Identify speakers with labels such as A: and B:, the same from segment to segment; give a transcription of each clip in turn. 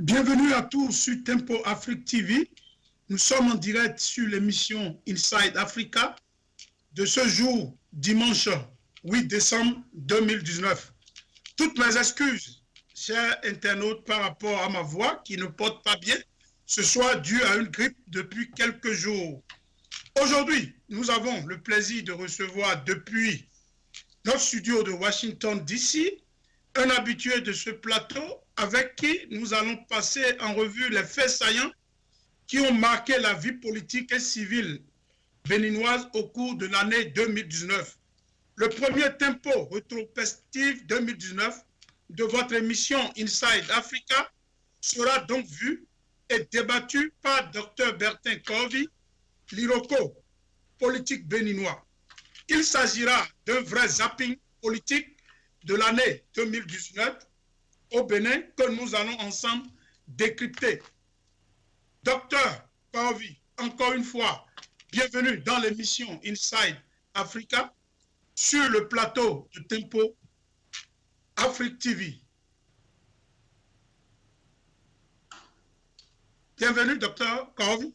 A: Bienvenue à tous sur Tempo Afrique TV. Nous sommes en direct sur l'émission Inside Africa de ce jour, dimanche 8 décembre 2019. Toutes mes excuses, chers internautes, par rapport à ma voix qui ne porte pas bien, ce soit dû à une grippe depuis quelques jours. Aujourd'hui, nous avons le plaisir de recevoir depuis notre studio de Washington DC un habitué de ce plateau avec qui nous allons passer en revue les faits saillants qui ont marqué la vie politique et civile béninoise au cours de l'année 2019. Le premier tempo rétrospectif 2019 de votre émission Inside Africa sera donc vu et débattu par Dr Bertin Corvi, l'Iroko politique béninois. Il s'agira d'un vrai zapping politique de l'année 2019 au Bénin que nous allons ensemble décrypter. Docteur Corvi, encore une fois, bienvenue dans l'émission Inside Africa sur le plateau de Tempo Afrique TV. Bienvenue, docteur Corvi.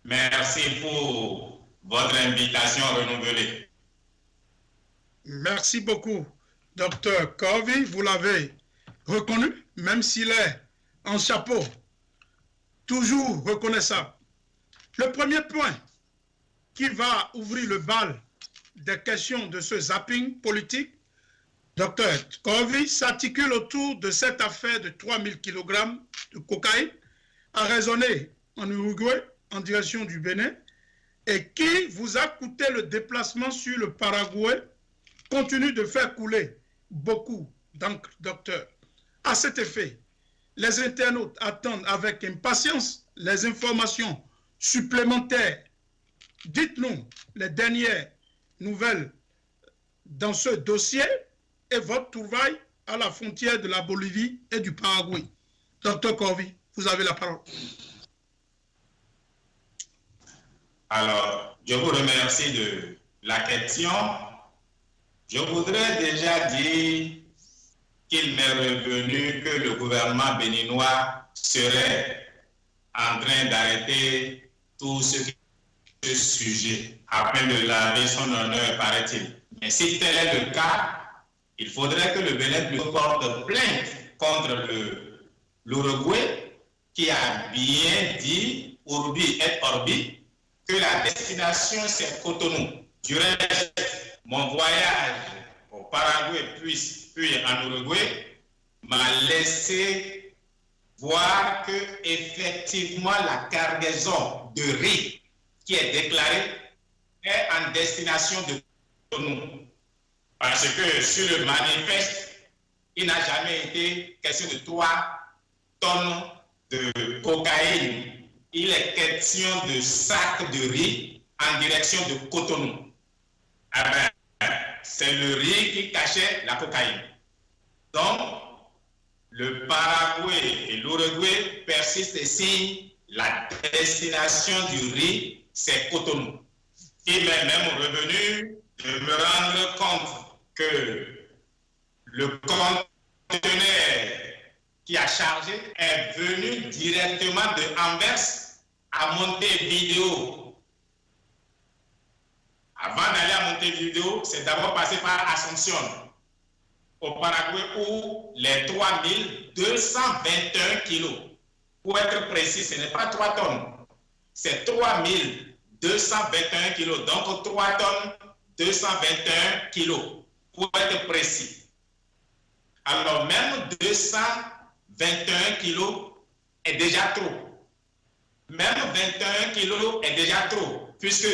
B: Merci pour votre invitation renouvelée.
A: Merci beaucoup, docteur Corvi. Vous l'avez reconnu, même s'il est en chapeau, toujours reconnaissable. Le premier point qui va ouvrir le bal des questions de ce zapping politique, docteur Corvi, s'articule autour de cette affaire de 3000 kg de cocaïne arraisonnée en Uruguay en direction du Bénin et qui vous a coûté le déplacement sur le Paraguay, continue de faire couler beaucoup d'encre, docteur. À cet effet, les internautes attendent avec impatience les informations supplémentaires. Dites-nous les dernières nouvelles dans ce dossier et votre trouvaille à la frontière de la Bolivie et du Paraguay. Docteur Corvi, vous avez la parole.
B: Alors, je vous remercie de la question. Je voudrais déjà dire qu'il m'est revenu que le gouvernement béninois serait en train d'arrêter tout ce sujet afin de laver son honneur, paraît-il. Mais si tel est le cas, il faudrait que le Bénin porte plainte contre l'Uruguay qui a bien dit, urbi et orbi, que la destination c'est Cotonou. Du reste, mon voyage au Paraguay puis en Uruguay m'a laissé voir que effectivement la cargaison de riz qui est déclarée est en destination de Cotonou. Parce que sur le manifeste, il n'a jamais été question de 3 tonnes de cocaïne. Il est question de sacs de riz en direction de Cotonou. C'est le riz qui cachait la cocaïne. Donc, le Paraguay et l'Uruguay persistent et signent la destination du riz, c'est Cotonou. Il m'est même revenu de me rendre compte que le conteneur qui a chargé est venu directement de Anvers à Montevideo. Avant d'aller à Montevideo, c'est d'abord passé par Asunción, au Paraguay, où les 3221 kilos, pour être précis, ce n'est pas 3 tonnes, c'est 3221 kilos, donc 3 tonnes 221 kilos, pour être précis. Alors même 221 kilos est déjà trop. Même 21 kilos est déjà trop, puisque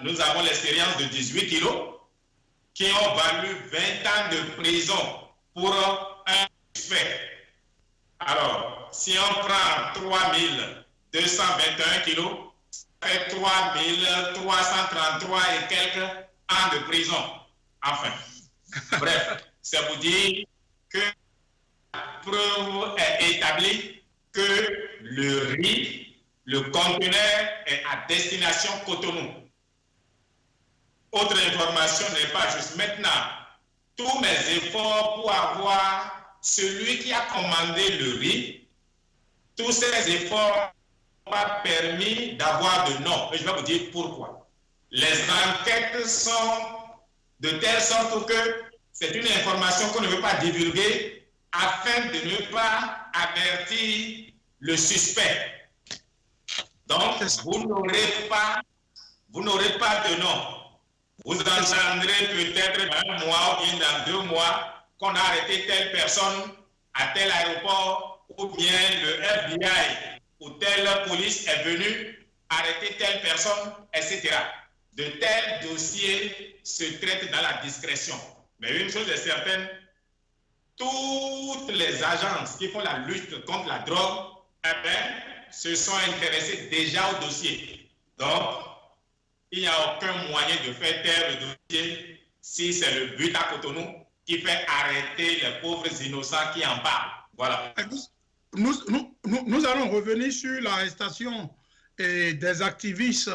B: nous avons l'expérience de 18 kilos qui ont valu 20 ans de prison pour un fait. Alors, si on prend 3221 kilos, ça fait 3333 et quelques ans de prison. Enfin, bref, ça vous dit que la preuve est établie que le riz, le conteneur est à destination Cotonou. Autre information n'est pas juste maintenant. Tous mes efforts pour avoir celui qui a commandé le riz, tous ces efforts n'ont pas permis d'avoir de nom. Et je vais vous dire pourquoi. Les enquêtes sont de telle sorte que c'est une information qu'on ne veut pas divulguer afin de ne pas avertir le suspect. Donc, vous n'aurez pas de nom. Vous entendrez peut-être dans un mois ou bien dans 2 mois qu'on a arrêté telle personne à tel aéroport, ou bien le FBI ou telle police est venue arrêter telle personne, etc. De tels dossiers se traitent dans la discrétion. Mais une chose est certaine, toutes les agences qui font la lutte contre la drogue, se sont intéressées déjà au dossier. Donc, il n'y a aucun moyen de faire taire le dossier si c'est le but à Cotonou qui fait arrêter les pauvres innocents qui en parlent. Voilà.
A: Nous allons revenir sur l'arrestation des activistes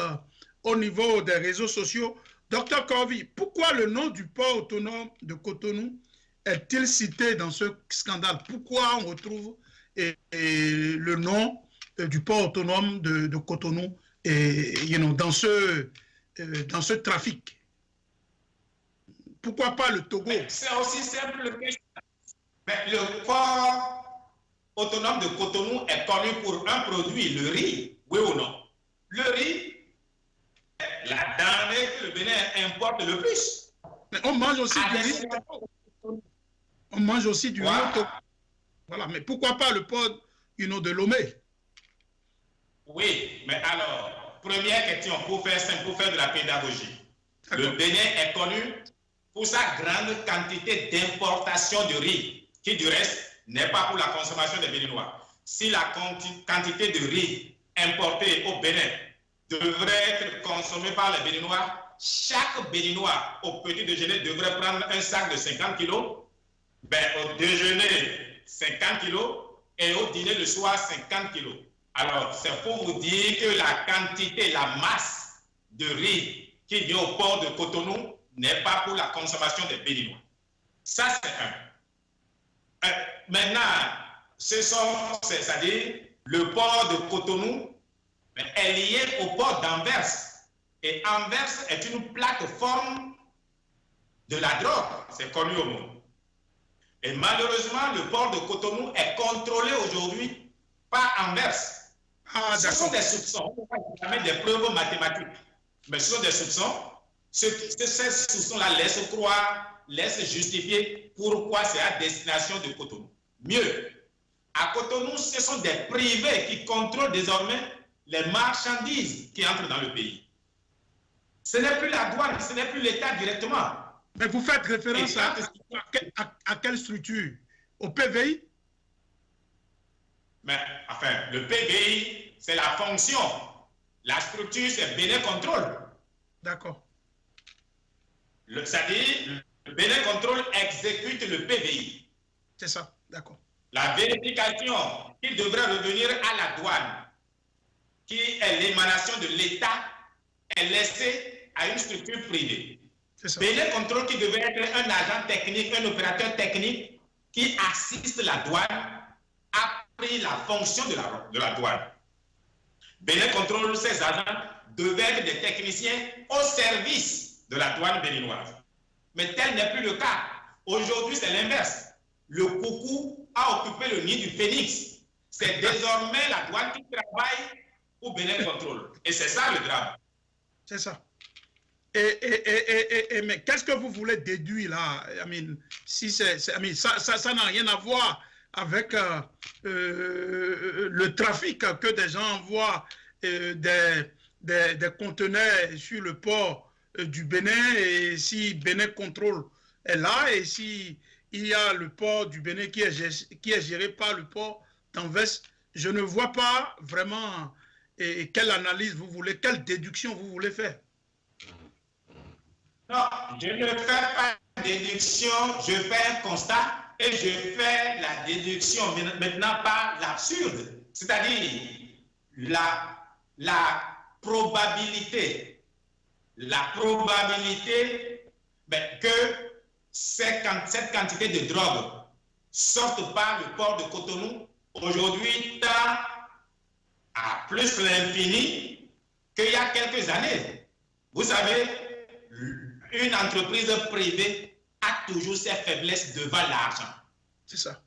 A: au niveau des réseaux sociaux. Docteur Corvi, pourquoi le nom du port autonome de Cotonou est-il cité dans ce scandale? Pourquoi on retrouve le nom du port autonome de Cotonou dans ce trafic? Pourquoi pas le Togo?
B: C'est aussi simple que le port autonome de Cotonou est connu pour un produit, le riz, oui ou non? Le riz, la denrée que le Bénin importe le plus.
A: Mais on mange aussi du riz. On mange aussi du riz. Voilà, mais pourquoi pas le port de Lomé?
B: Oui, mais alors, première question, pour faire de la pédagogie. Le Bénin est connu pour sa grande quantité d'importation de riz, qui du reste n'est pas pour la consommation des Béninois. Si la quantité de riz importé au Bénin devrait être consommée par les Béninois, chaque Béninois au petit déjeuner devrait prendre un sac de 50 kilos, au déjeuner 50 kilos et au dîner le soir 50 kilos. Alors, c'est pour vous dire que la quantité, la masse de riz qui vient au port de Cotonou n'est pas pour la consommation des Béninois. Ça, c'est un. Maintenant, c'est-à-dire, le port de Cotonou est lié au port d'Anvers. Et Anvers est une plateforme de la drogue, c'est connu au monde. Et malheureusement, le port de Cotonou est contrôlé aujourd'hui par Anvers. Ce sont des soupçons, on ne peut pas jamais des preuves mathématiques, mais ce sont des soupçons. Ces soupçons-là laissent croire, laissent justifier pourquoi c'est à destination de Cotonou. Mieux, à Cotonou, ce sont des privés qui contrôlent désormais les marchandises qui entrent dans le pays. Ce n'est plus la douane, ce n'est plus l'État directement.
A: Mais vous faites référence à quelle structure? Au PVI?
B: Mais enfin, le PVI, c'est la fonction. La structure, c'est Bénin Contrôle.
A: D'accord.
B: C'est-à-dire, le Bénin Contrôle exécute le PVI.
A: C'est ça, d'accord.
B: La vérification qui devrait revenir à la douane, qui est l'émanation de l'État, est laissée à une structure privée. Bénin Contrôle qui devait être un agent technique, un opérateur technique qui assiste la douane, a pris la fonction de la douane. Bénin Contrôle, ces agents devaient être des techniciens au service de la douane béninoise. Mais tel n'est plus le cas. Aujourd'hui, c'est l'inverse. Le coucou a occupé le nid du phénix. C'est désormais la douane qui travaille pour Bénin Contrôle. Et c'est ça le drame.
A: C'est ça. Mais qu'est-ce que vous voulez déduire là? Si ça n'a rien à voir avec le trafic que des gens envoient des conteneurs sur le port du Bénin, et si Bénin Contrôle est là, et si il y a le port du Bénin qui est géré par le port d'Anvers, je ne vois pas vraiment quelle analyse vous voulez, quelle déduction vous voulez faire.
B: Non, je ne fais pas de déduction, je fais un constat et je fais la déduction maintenant par l'absurde, c'est-à-dire la probabilité que cette quantité de drogue sortent par le port de Cotonou, aujourd'hui tend à plus l'infini qu'il y a quelques années. Vous savez, une entreprise privée a toujours ses faiblesses devant l'argent.
A: C'est ça.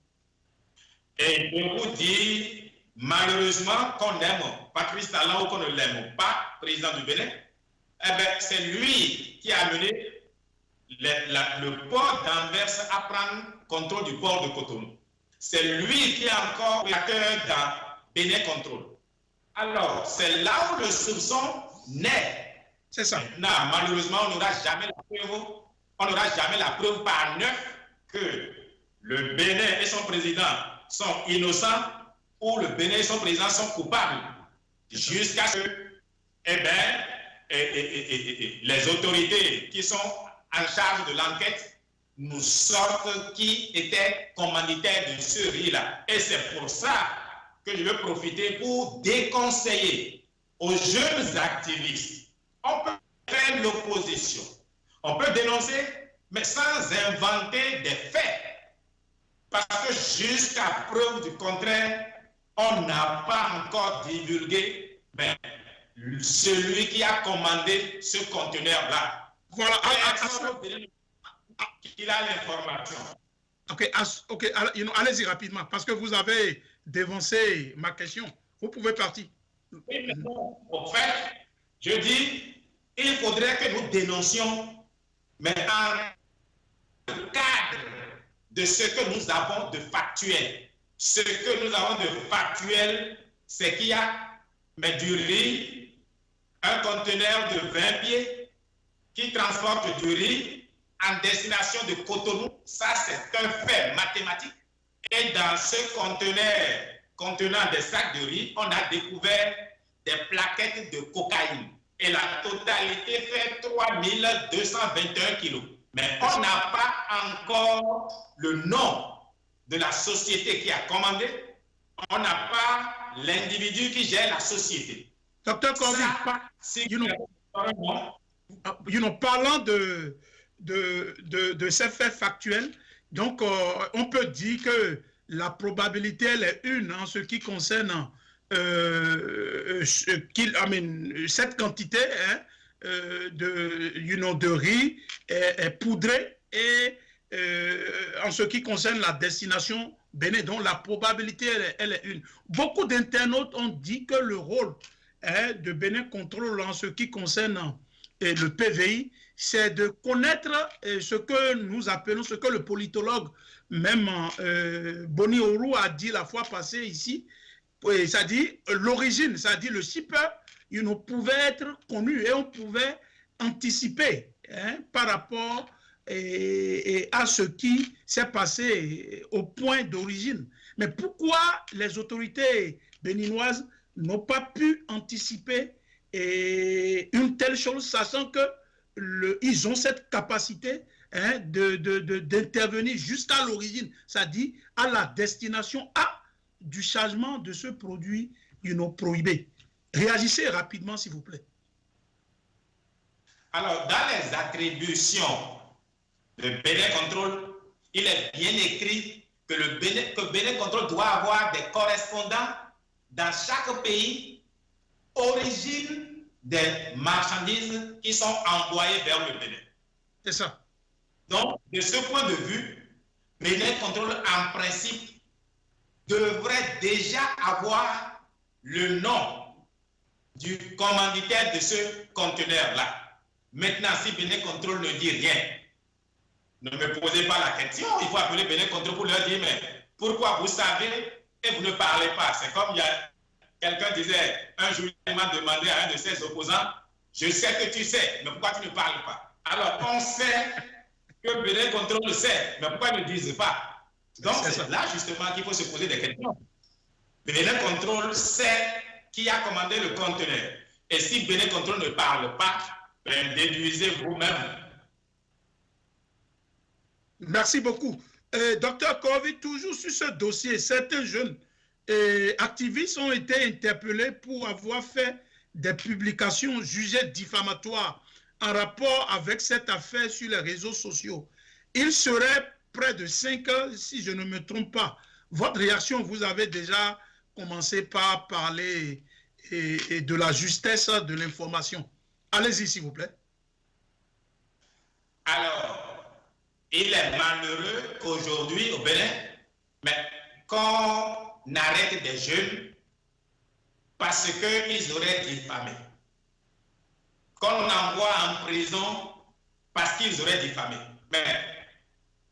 B: Et je vous dis, malheureusement, qu'on aime Patrice Talon ou qu'on ne l'aime pas, président du Bénin, eh bien, c'est lui qui a amené le port d'Anvers à prendre contrôle du port de Cotonou. C'est lui qui a encore la cœur dans Bénin Contrôle. Alors, c'est là où le soupçon naît.
A: C'est ça.
B: Maintenant, malheureusement, on n'aura jamais la preuve par neuf que le Bénin et son président sont innocents ou le Bénin et son président sont coupables. Jusqu'à ce que, eh bien, les autorités qui sont en charge de l'enquête nous sortent qui était commanditaire de ce riz-là. Et c'est pour ça que je veux profiter pour déconseiller aux jeunes activistes. On peut faire l'opposition, on peut dénoncer, mais sans inventer des faits. Parce que jusqu'à preuve du contraire, on n'a pas encore divulgué celui qui a commandé ce conteneur-là.
A: Voilà.
B: Il a l'information.
A: Ok, allez-y rapidement, parce que vous avez dévancé ma question. Vous pouvez partir.
B: Oui, mais non, au fait, je dis, il faudrait que nous dénoncions, mais en cadre de ce que nous avons de factuel. Ce que nous avons de factuel, c'est qu'il y a du riz, un conteneur de 20 pieds qui transporte du riz en destination de Cotonou. Ça, c'est un fait mathématique. Et dans ce conteneur contenant des sacs de riz, on a découvert des plaquettes de cocaïne. Et la totalité fait 3221 kilos. Mais on n'a pas encore le nom de la société qui a commandé. On n'a pas l'individu qui gère la société.
A: Docteur Corby, parlant de ces faits factuels, donc on peut dire que la probabilité elle est une en ce qui concerne cette quantité de riz est poudré et en ce qui concerne la destination Bénin, donc la probabilité elle est une. Beaucoup d'internautes ont dit que le rôle de Bénin Contrôle en ce qui concerne le PVI, c'est de connaître ce que nous appelons, ce que le politologue même Boni Oru a dit la fois passée ici, c'est-à-dire l'origine, c'est-à-dire le shipper, il pouvait être connu et on pouvait anticiper par rapport à ce qui s'est passé au point d'origine. Mais pourquoi les autorités béninoises n'ont pas pu anticiper une telle chose, sachant qu'ils ont cette capacité d'intervenir jusqu'à l'origine, c'est-à-dire à la destination du chargement de ce produit prohibé. Réagissez rapidement, s'il vous plaît.
B: Alors, dans les attributions de Bénin Contrôle, il est bien écrit que Bénin Contrôle doit avoir des correspondants dans chaque pays, origine des marchandises qui sont envoyées vers le Bénin.
A: C'est ça.
B: Donc, de ce point de vue, Bénin Contrôle, en principe, devrait déjà avoir le nom du commanditaire de ce conteneur-là. Maintenant, si Bénin Contrôle ne dit rien, ne me posez pas la question. Il faut appeler Bénin Contrôle pour leur dire, mais pourquoi vous savez et vous ne parlez pas? C'est comme il y a quelqu'un disait, un jour, il m'a demandé à un de ses opposants, je sais que tu sais, mais pourquoi tu ne parles pas? Alors, on sait que Bénin Contrôle le sait, mais pourquoi ils ne disent pas? Donc, c'est là justement qu'il faut se poser des questions. Bénin Contrôle sait qui a commandé le conteneur. Et si Bénin Contrôle ne parle pas, déduisez vous-même.
A: Merci beaucoup. Docteur Corby, toujours sur ce dossier, certains jeunes activistes ont été interpellés pour avoir fait des publications jugées diffamatoires en rapport avec cette affaire sur les réseaux sociaux. Il serait près de 5 heures, si je ne me trompe pas. Votre réaction, vous avez déjà commencé par parler et de la justesse de l'information. Allez-y, s'il vous plaît.
B: Alors, il est malheureux qu'aujourd'hui, au Bénin, mais qu'on arrête des jeunes parce qu'ils auraient diffamé. Qu'on envoie en prison parce qu'ils auraient diffamé. Mais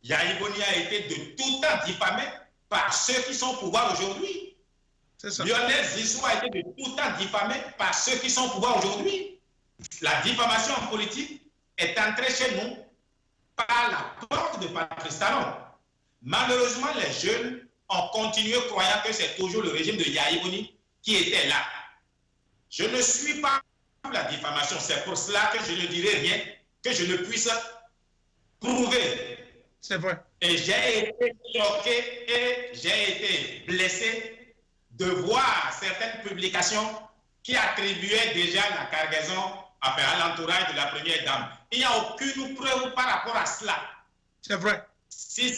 B: Yahya Boni a été de tout temps diffamé par ceux qui sont au pouvoir aujourd'hui. Lionel Zissou a été de tout temps diffamé par ceux qui sont au pouvoir aujourd'hui. La diffamation en politique est entrée chez nous par la porte de Patrice Talon. Malheureusement, les jeunes ont continué croyant que c'est toujours le régime de Yahya Boni qui était là. Je ne suis pas pour la diffamation, c'est pour cela que je ne dirai rien que je ne puisse prouver.
A: C'est vrai.
B: Et j'ai été choqué et j'ai été blessé de voir certaines publications qui attribuaient déjà la cargaison à l'entourage de la première dame. Il n'y a aucune preuve par rapport à cela.
A: C'est vrai.
B: Si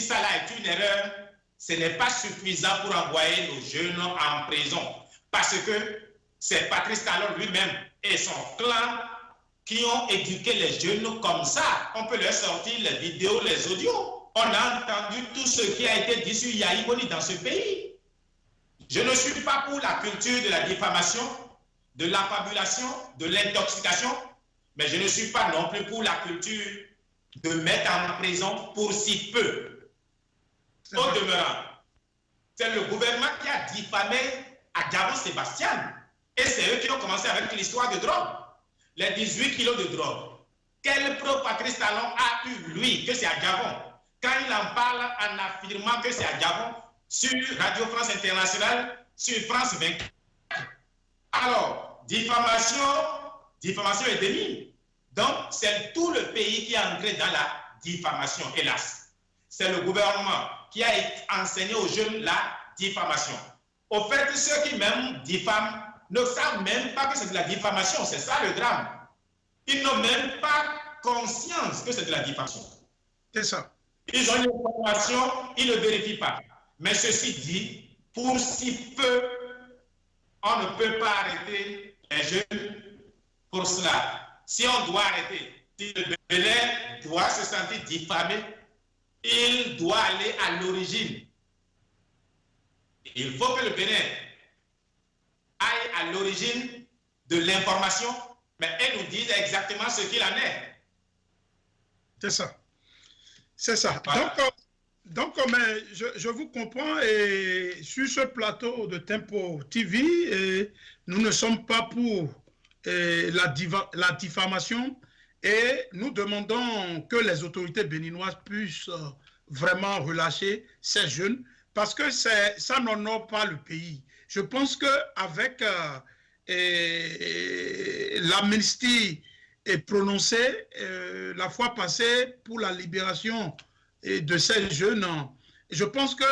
B: cela est une erreur, ce n'est pas suffisant pour envoyer nos jeunes en prison. Parce que c'est Patrice Talon lui-même et son clan qui ont éduqué les jeunes comme ça. On peut leur sortir les vidéos, les audios. On a entendu tout ce qui a été dit sur Yahya Boni dans ce pays. Je ne suis pas pour la culture de la diffamation, de l'affabulation, de l'intoxication, mais je ne suis pas non plus pour la culture de mettre en prison pour si peu. Au demeurant, c'est le gouvernement qui a diffamé Adjavon Sébastien. Et c'est eux qui ont commencé avec l'histoire de drogue. Les 18 kilos de drogue. Quel preuve Patrice Talon a eu, lui, que c'est Adjavon? Quand il en parle en affirmant que c'est Adjavon sur Radio France Internationale, sur France 24. Alors, diffamation et déni. Donc, c'est tout le pays qui est entré dans la diffamation, hélas. C'est le gouvernement qui a enseigné aux jeunes la diffamation. Au fait, ceux qui même diffament ne savent même pas que c'est de la diffamation. C'est ça le drame. Ils n'ont même pas conscience que c'est de la diffamation.
A: C'est ça.
B: Ils ont une information, ils ne vérifient pas. Mais ceci dit, pour si peu, on ne peut pas arrêter les jeunes pour cela. Si on doit arrêter, si le Bénin doit se sentir diffamé, il doit aller à l'origine. Il faut que le Bénin aille à l'origine de l'information, mais elle nous dise exactement ce qu'il en est.
A: C'est ça. C'est ça.
B: Voilà.
A: Donc mais je vous comprends, et sur ce plateau de Tempo TV, nous ne sommes pas pour la diffamation, et nous demandons que les autorités béninoises puissent vraiment relâcher ces jeunes, parce que ça n'honore pas le pays. Je pense qu'avec l'amnistie prononcée la fois passée pour la libération de ces jeunes, je pense que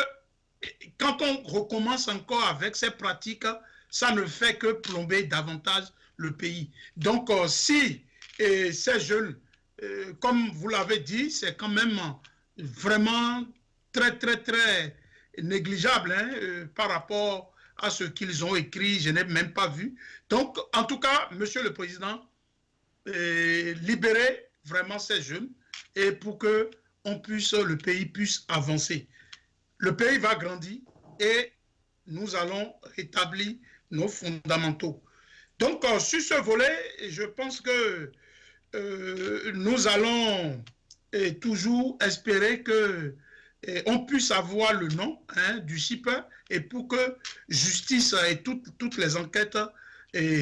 A: quand on recommence encore avec ces pratiques, ça ne fait que plomber davantage le pays. Donc, si ces jeunes, comme vous l'avez dit, c'est quand même vraiment très négligeable par rapport à ce qu'ils ont écrit, je n'ai même pas vu. Donc, en tout cas, Monsieur le Président, libérez vraiment ces jeunes, et pour que le pays puisse avancer. Le pays va grandir et nous allons rétablir nos fondamentaux. Donc, sur ce volet, je pense que nous allons toujours espérer que on puisse avoir le nom du CIPE, et pour que justice et toutes les enquêtes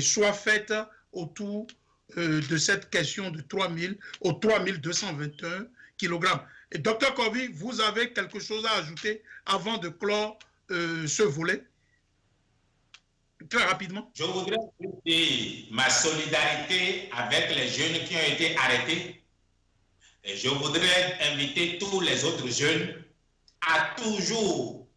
A: soient faites autour de cette question de 3221 kg. Et Dr Kovi, vous avez quelque chose à ajouter avant de clore ce volet? Très rapidement.
B: Je voudrais dire ma solidarité avec les jeunes qui ont été arrêtés. Et je voudrais inviter tous les autres jeunes à toujours,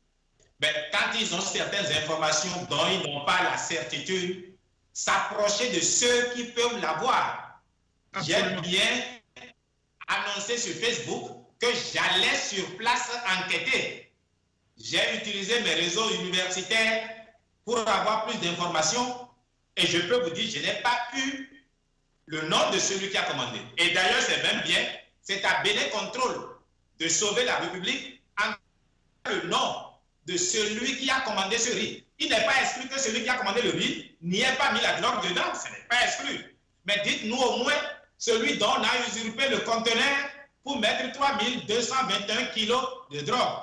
B: quand ils ont certaines informations dont ils n'ont pas la certitude, s'approcher de ceux qui peuvent l'avoir. J'aime bien annoncé sur Facebook que j'allais sur place enquêter. J'ai utilisé mes réseaux universitaires pour avoir plus d'informations et je peux vous dire, je n'ai pas eu le nom de celui qui a commandé. Et d'ailleurs, c'est même bien, c'est à Bénin Contrôle de sauver la République en le nom de celui qui a commandé ce riz. Il n'est pas exclu que celui qui a commandé le riz n'y ait pas mis la drogue dedans, ce n'est pas exclu. Mais dites-nous au moins celui dont on a usurpé le conteneur pour mettre 3221 kilos de drogue.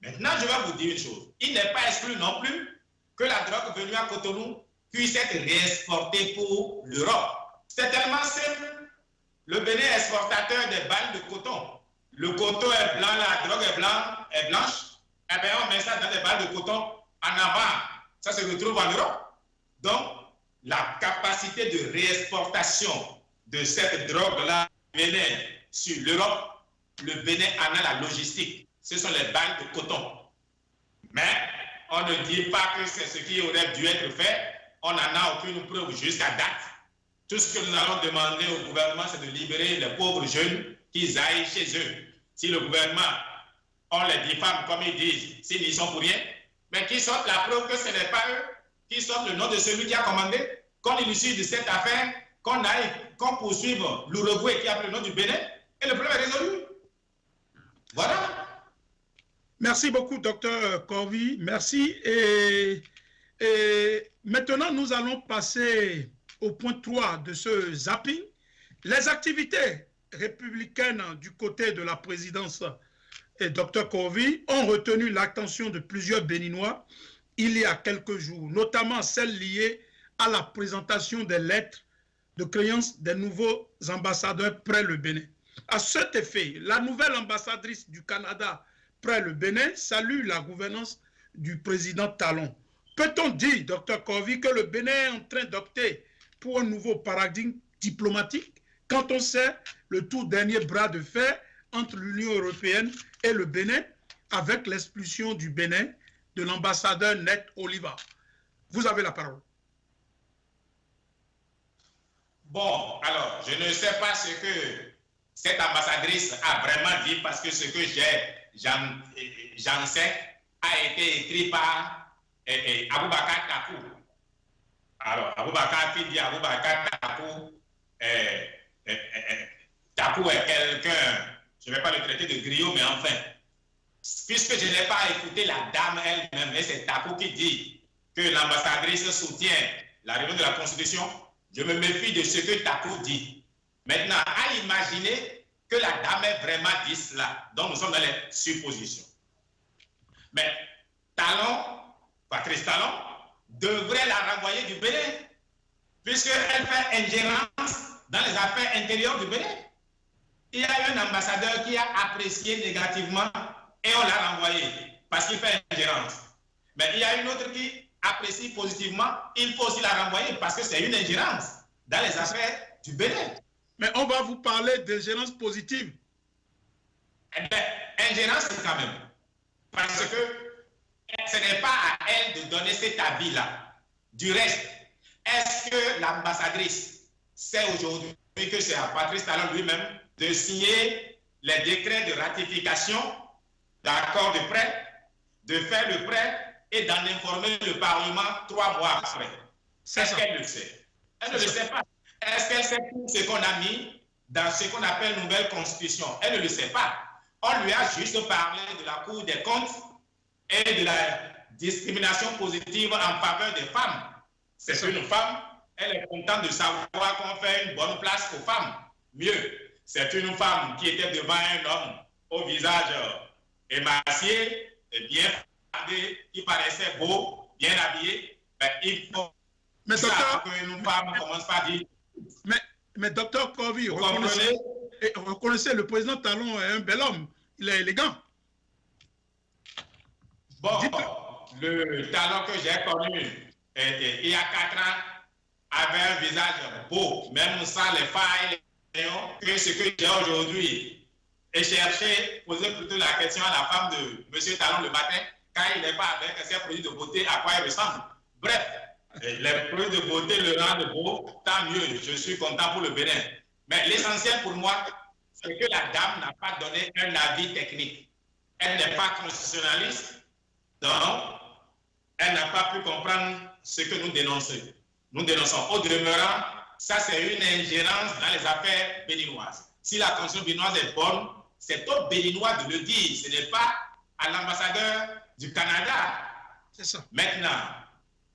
B: Maintenant, je vais vous dire une chose. Il n'est pas exclu non plus que la drogue venue à Cotonou puisse être réexportée pour l'Europe. C'est tellement simple. Le Bénin est exportateur des balles de coton. Le coton est blanc, la drogue est blanche. Eh bien, on met ça dans des balles de coton en avant. Ça se retrouve en Europe. Donc, la capacité de réexportation de cette drogue-là du Bénin sur l'Europe, le Bénin en a la logistique. Ce sont les balles de coton. Mais on ne dit pas que c'est ce qui aurait dû être fait. On n'en a aucune preuve jusqu'à date. Tout ce que nous allons demander au gouvernement, c'est de libérer les pauvres jeunes qui aillent chez eux. Si le gouvernement, on les diffame comme ils disent, s'ils n'y sont pour rien, mais qu'ils sortent la preuve que ce n'est pas eux, qu'ils sortent le nom de celui qui a commandé, qu'on initie de cette affaire, qu'on poursuive l'Uruguay qui a pris le nom du Bénin, et le problème est résolu. Voilà.
A: Merci beaucoup, Dr Corvi. Merci. Et maintenant, nous allons passer au point 3 de ce zapping. Les activités républicaines du côté de la présidence et Dr Corvi ont retenu l'attention de plusieurs Béninois il y a quelques jours, notamment celles liées à la présentation des lettres de créance des nouveaux ambassadeurs près le Bénin. À cet effet, la nouvelle ambassadrice du Canada près le Bénin salue la gouvernance du président Talon. Peut-on dire, Dr Corvi, que le Bénin est en train d'opter pour un nouveau paradigme diplomatique quand on sait le tout dernier bras de fer entre l'Union européenne et le Bénin avec l'expulsion du Bénin de l'ambassadeur Net Oliva? Vous avez la parole.
B: Bon, alors, je ne sais pas ce que cette ambassadrice a vraiment dit parce que ce que j'en sais a été écrit par Aboubakar Takou. Alors, Aboubakar qui dit Aboubakar Takou, Takou est quelqu'un, je ne vais pas le traiter de griot, mais enfin, puisque je n'ai pas écouté la dame elle-même, mais c'est Takou qui dit que l'ambassadrice soutient la révision de la Constitution, je me méfie de ce que Takou dit. Maintenant, à imaginer que la dame ait vraiment dit cela, donc nous sommes dans les suppositions. Mais Talon, Patrice Talon, devrait la renvoyer du Bénin, puisqu'elle fait ingérence dans les affaires intérieures du Bénin. Il y a un ambassadeur qui a apprécié négativement et on l'a renvoyé parce qu'il fait ingérence. Mais il y a une autre qui apprécie positivement, il faut aussi la renvoyer parce que c'est une ingérence dans les affaires du Bénin.
A: Mais on va vous parler d'ingérence positive.
B: Eh bien, ingérence quand même. Parce que ce n'est pas à elle de donner cet avis-là. Du reste, est-ce que l'ambassadrice sait aujourd'hui que c'est à Patrice Talon lui-même de signer les décrets de ratification d'accord de prêt, de faire le prêt et d'en informer le Parlement 3 mois après? Est-ce qu'elle le sait? Elle ne le sait pas. Est-ce qu'elle sait tout ce qu'on a mis dans ce qu'on appelle nouvelle constitution? Elle ne le sait pas. On lui a juste parlé de la Cour des comptes et de la discrimination positive en faveur des femmes. C'est une femme, elle est contente de savoir qu'on fait une bonne place aux femmes. Mieux, c'est une femme qui était devant un homme au visage émacié et bien fardé, qui paraissait beau, bien habillé. Ben, il faut que une femme commence par dire.
A: Mais docteur Corvi, reconnaissez, le président Talon est un bel homme. Il est élégant.
B: Bon, le Talon que j'ai connu il y a 4 ans avait un visage beau, même sans les failles, que ce que j'ai aujourd'hui. Et chercher, poser plutôt la question à la femme de M. Talon le matin, quand il n'est pas avec ses produits de beauté, à quoi il ressemble. Bref, les produits de beauté le rendent beau, tant mieux, je suis content pour le Bénin. Mais l'essentiel pour moi, c'est que la dame n'a pas donné un avis technique. Elle n'est pas constitutionnaliste, donc elle n'a pas pu comprendre ce que nous dénonçons. Nous dénonçons. Au demeurant, ça c'est une ingérence dans les affaires béninoises. Si la constitution béninoise est bonne, c'est aux Béninois de le dire. Ce n'est pas à l'ambassadeur du Canada.
A: C'est ça.
B: Maintenant,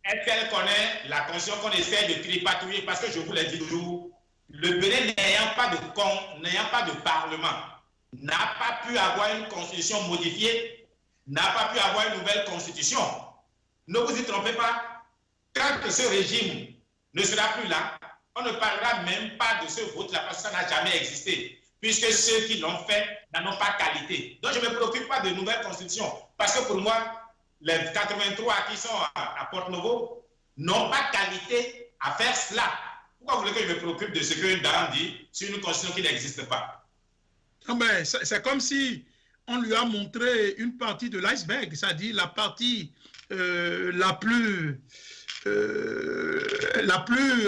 B: est-ce qu'elle connaît la constitution qu'on essaie de tripatouiller? Parce que je vous l'ai dit toujours, le Bénin n'ayant pas de parlement, n'a pas pu avoir une constitution modifiée, n'a pas pu avoir une nouvelle constitution. Ne vous y trompez pas. Quand ce régime ne sera plus là, on ne parlera même pas de ce vote-là parce que ça n'a jamais existé, puisque ceux qui l'ont fait n'en ont pas qualité. Donc je ne me préoccupe pas de nouvelle constitution, parce que pour moi, les 83 qui sont à Porto-Novo n'ont pas qualité à faire cela. Pourquoi vous voulez que je me préoccupe de ce qu'une dame dit sur une constitution qui n'existe pas?
A: C'est comme si on lui a montré une partie de l'iceberg, c'est-à-dire la partie la plus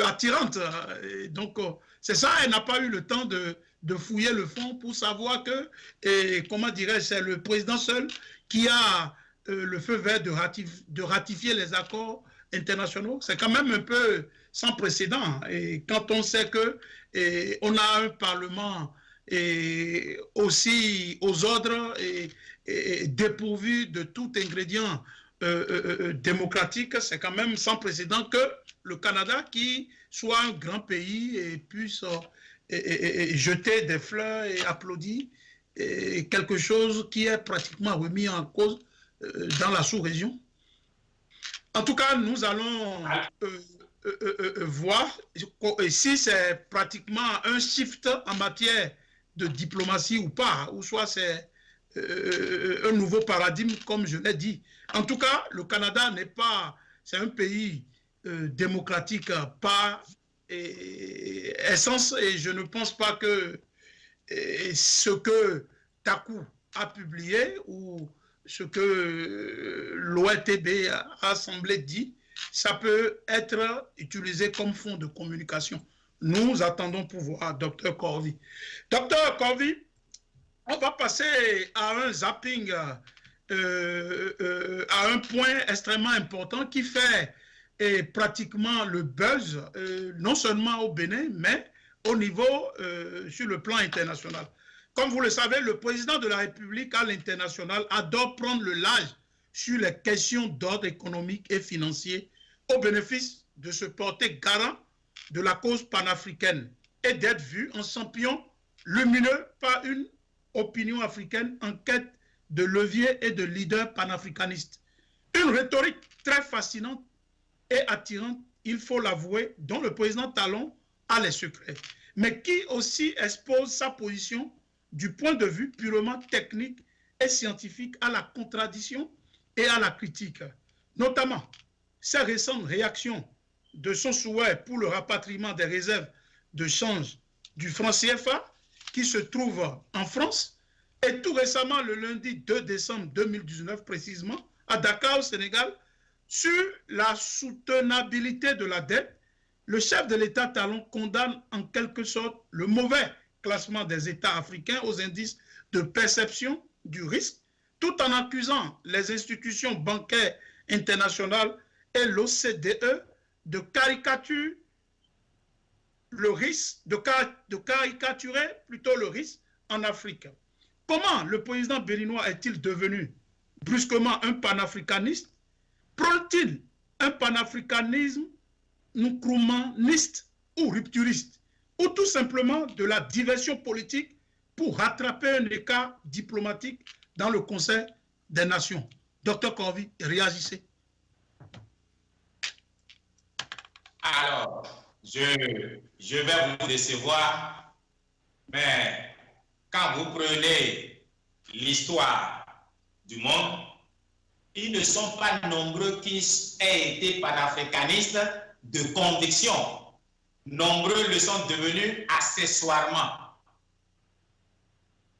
A: attirante. Et donc, c'est ça, elle n'a pas eu le temps de fouiller le fond pour savoir que, comment dirais-je, c'est le président seul qui a le feu vert de ratifier les accords internationaux. C'est quand même un peu sans précédent. Et quand on sait que on a un parlement aussi aux ordres et dépourvu de tout ingrédient démocratique, c'est quand même sans précédent que le Canada, qui soit un grand pays et puisse jeter des fleurs et applaudir quelque chose qui est pratiquement remis en cause dans la sous-région. En tout cas, nous allons voir si c'est pratiquement un shift en matière de diplomatie ou pas, ou soit c'est un nouveau paradigme, comme je l'ai dit. En tout cas, le Canada n'est pas, c'est un pays démocratique par essence, et je ne pense pas que ce que Taku a publié ou ce que l'OETB a semblé dire, ça peut être utilisé comme fond de communication. Nous attendons pour voir Dr Corvie. Dr Corvie, on va passer à un zapping, à un point extrêmement important qui fait pratiquement le buzz, non seulement au Bénin, mais au niveau sur le plan international. Comme vous le savez, le président de la République à l'international adore prendre le large sur les questions d'ordre économique et financier au bénéfice de se porter garant de la cause panafricaine et d'être vu en champion lumineux par une opinion africaine en quête de levier et de leader panafricaniste. Une rhétorique très fascinante et attirante, il faut l'avouer, dont le président Talon a les secrets, mais qui aussi expose sa position du point de vue purement technique et scientifique à la contradiction et à la critique, notamment ses récentes réactions de son souhait pour le rapatriement des réserves de change du franc CFA qui se trouve en France, et tout récemment, le lundi 2 décembre 2019 précisément, à Dakar au Sénégal, sur la soutenabilité de la dette, le chef de l'État Talon condamne en quelque sorte le mauvais classement des États africains aux indices de perception du risque, tout en accusant les institutions bancaires internationales et l'OCDE de caricaturer le risque, de caricaturer plutôt le risque en Afrique. Comment le président béninois est-il devenu brusquement un panafricaniste? Prône-t-il un panafricanisme nkrummaniste ou rupturiste, ou tout simplement de la diversion politique pour rattraper un écart diplomatique dans le Conseil des Nations? Docteur Corvie, réagissez.
B: Alors, je vais vous décevoir, mais quand vous prenez l'histoire du monde, ils ne sont pas nombreux qui aient été panafricanistes de conviction. Nombreux le sont devenus accessoirement.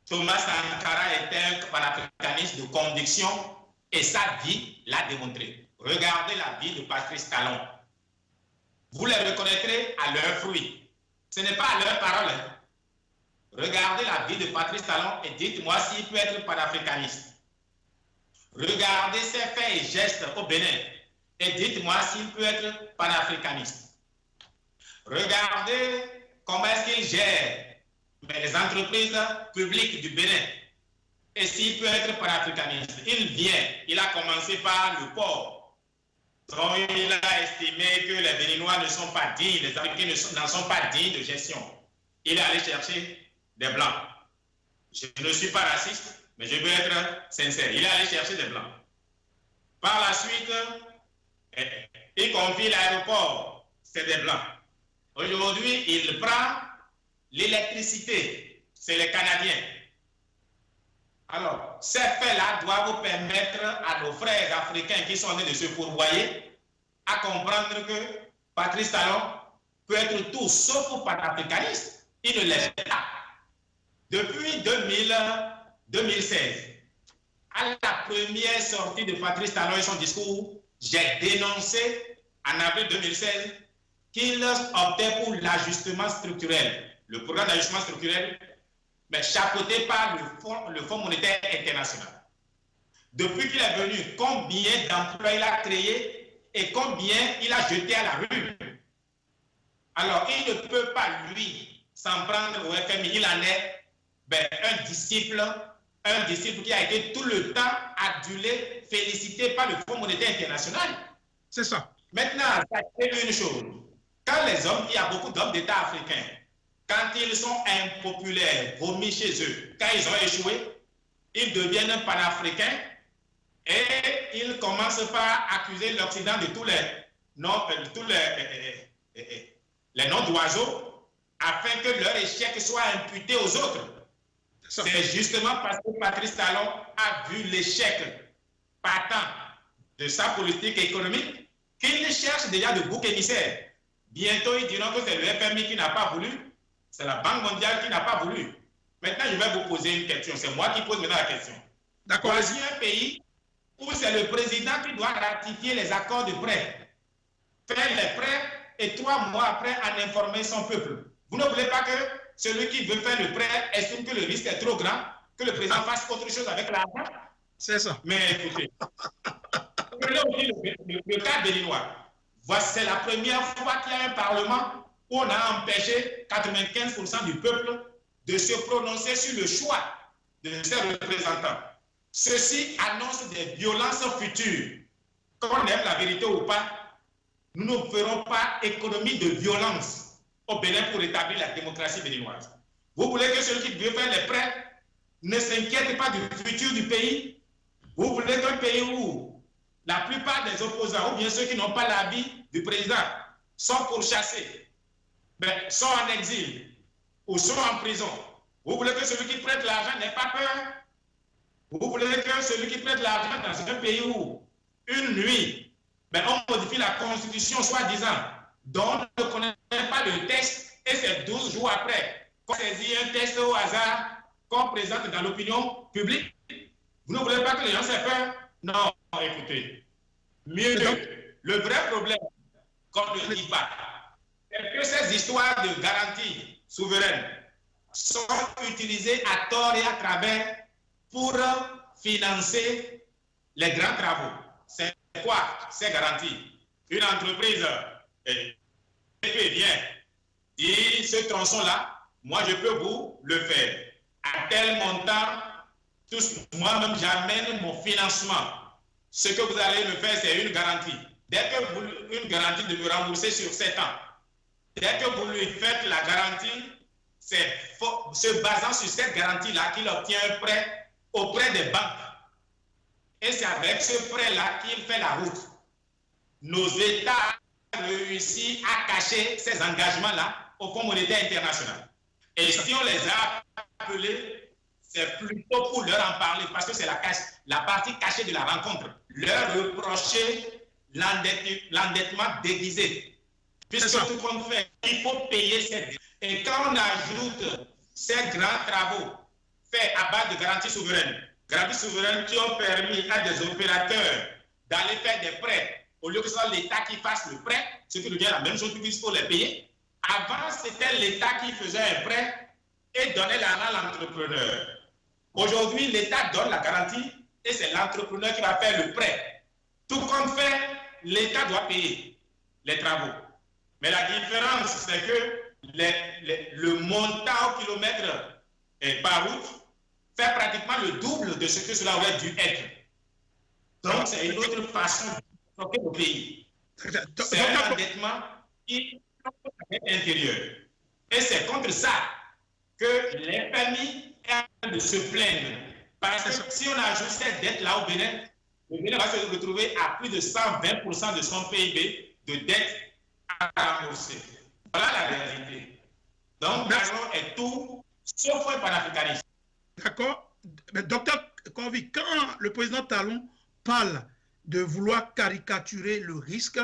B: Thomas Sankara était un panafricaniste de conviction et sa vie l'a démontré. Regardez la vie de Patrice Talon. Vous les reconnaîtrez à leurs fruits. Ce n'est pas à leurs paroles. Regardez la vie de Patrice Talon et dites-moi s'il peut être panafricaniste. Regardez ses faits et gestes au Bénin et dites-moi s'il peut être panafricaniste. Regardez comment est-ce qu'il gère les entreprises publiques du Bénin et s'il peut être panafricaniste. Il vient, il a commencé par le port. Donc il a estimé que les Béninois ne sont pas dignes, les Africains n'en sont pas dignes de gestion. Il est allé chercher des Blancs. Je ne suis pas raciste, mais je veux être sincère. Il est allé chercher des Blancs. Par la suite, il confie l'aéroport, c'est des Blancs. Aujourd'hui, il prend l'électricité, c'est les Canadiens. Alors, ces faits-là doivent permettre à nos frères africains qui sont en train de se fourvoyer à comprendre que Patrice Talon peut être tout sauf panafricaniste. Il ne l'est pas. Depuis 2016, à la première sortie de Patrice Talon et son discours, j'ai dénoncé en avril 2016 qu'il optait pour l'ajustement structurel. Le programme d'ajustement structurel, mais chapeauté par le Fonds monétaire international. Depuis qu'il est venu, combien d'emplois il a créé et combien il a jeté à la rue. Alors, il ne peut pas, lui, s'en prendre au FMI. Il en est un disciple qui a été tout le temps adulé, félicité par le Fonds monétaire international.
A: C'est ça.
B: Maintenant, sachez une chose. Quand les hommes, il y a beaucoup d'hommes d'État africains, quand ils sont impopulaires, vomis chez eux, quand ils ont échoué, ils deviennent panafricains et ils commencent par accuser l'Occident de tous les noms d'oiseaux afin que leur échec soit imputé aux autres. C'est justement parce que Patrice Talon a vu l'échec patent de sa politique économique qu'il cherche déjà de bouc émissaire. Bientôt, ils diront que c'est le FMI qui n'a pas voulu, c'est la Banque mondiale qui n'a pas voulu. Maintenant, je vais vous poser une question. C'est moi qui pose maintenant la question.
A: D'accord.
B: Voici un pays où c'est le président qui doit ratifier les accords de prêt, faire les prêts et 3 mois après en informer son peuple. Vous ne voulez pas que celui qui veut faire le prêt estime que le risque est trop grand, que le président fasse autre chose avec l'argent? C'est ça. Mais écoutez, le cas béninois, c'est la première fois qu'il y a un parlement où on a empêché 95% du peuple de se prononcer sur le choix de ses représentants. Ceci annonce des violences futures. Qu'on aime la vérité ou pas, nous ne ferons pas économie de violence au Bénin pour établir la démocratie béninoise. Vous voulez que celui qui veut faire les prêts ne s'inquiète pas du futur du pays? Vous voulez qu'un pays où la plupart des opposants, ou bien ceux qui n'ont pas l'avis du président, sont pourchassés, sont en exil ou sont en prison? Vous voulez que celui qui prête l'argent n'ait pas peur? Vous voulez que celui qui prête l'argent dans un pays où, une nuit, on modifie la constitution soi-disant, dont on ne connaît pas le texte, et c'est 12 jours après qu'on saisit un texte au hasard qu'on présente dans l'opinion publique? Vous ne voulez pas que les gens aient peur? Non, écoutez. Mieux, le vrai problème, qu'on ne dit pas, c'est que ces histoires de garantie souveraine sont utilisées à tort et à travers pour financer les grands travaux. C'est quoi ces garanties? Une entreprise vient, dit ce tronçon-là, moi je peux vous le faire. À tel montant, moi-même j'amène mon financement. Ce que vous allez me faire, c'est une garantie. Dès que vous, une garantie de me rembourser sur 7 ans. Dès que vous lui faites la garantie, c'est se basant sur cette garantie-là qu'il obtient un prêt auprès des banques. Et c'est avec ce prêt-là qu'il fait la route. Nos États ont réussi à cacher ces engagements-là au Fonds monétaire international. Et si on les a appelés, c'est plutôt pour leur en parler, parce que c'est la partie cachée de la rencontre. Leur reprocher l'endettement déguisé. Puisque tout compte fait, il faut payer cette dette. Et quand on ajoute ces grands travaux faits à base de garanties souveraines qui ont permis à des opérateurs d'aller faire des prêts, au lieu que ce soit l'État qui fasse le prêt, ce qui devient la même chose puisqu'il faut les payer. Avant, c'était l'État qui faisait un prêt et donner l'argent à l'entrepreneur. Aujourd'hui, l'État donne la garantie et c'est l'entrepreneur qui va faire le prêt. Tout compte fait, l'État doit payer les travaux. Mais la différence, c'est que le montant au kilomètre par route fait pratiquement le double de ce que cela aurait dû être. Donc, c'est une autre façon de stocker le pays. C'est un endettement qui est intérieur. Et c'est contre ça que les familles ont de se plaindre. Parce que si on ajoute cette dette-là au Bénin, le Bénin va se retrouver à plus de 120% de son PIB de dette à rembourser. Voilà la réalité. Donc, Macron est tout sauf un panafricaniste.
A: D'accord. Mais docteur Corvi, quand le président Talon parle de vouloir caricaturer le risque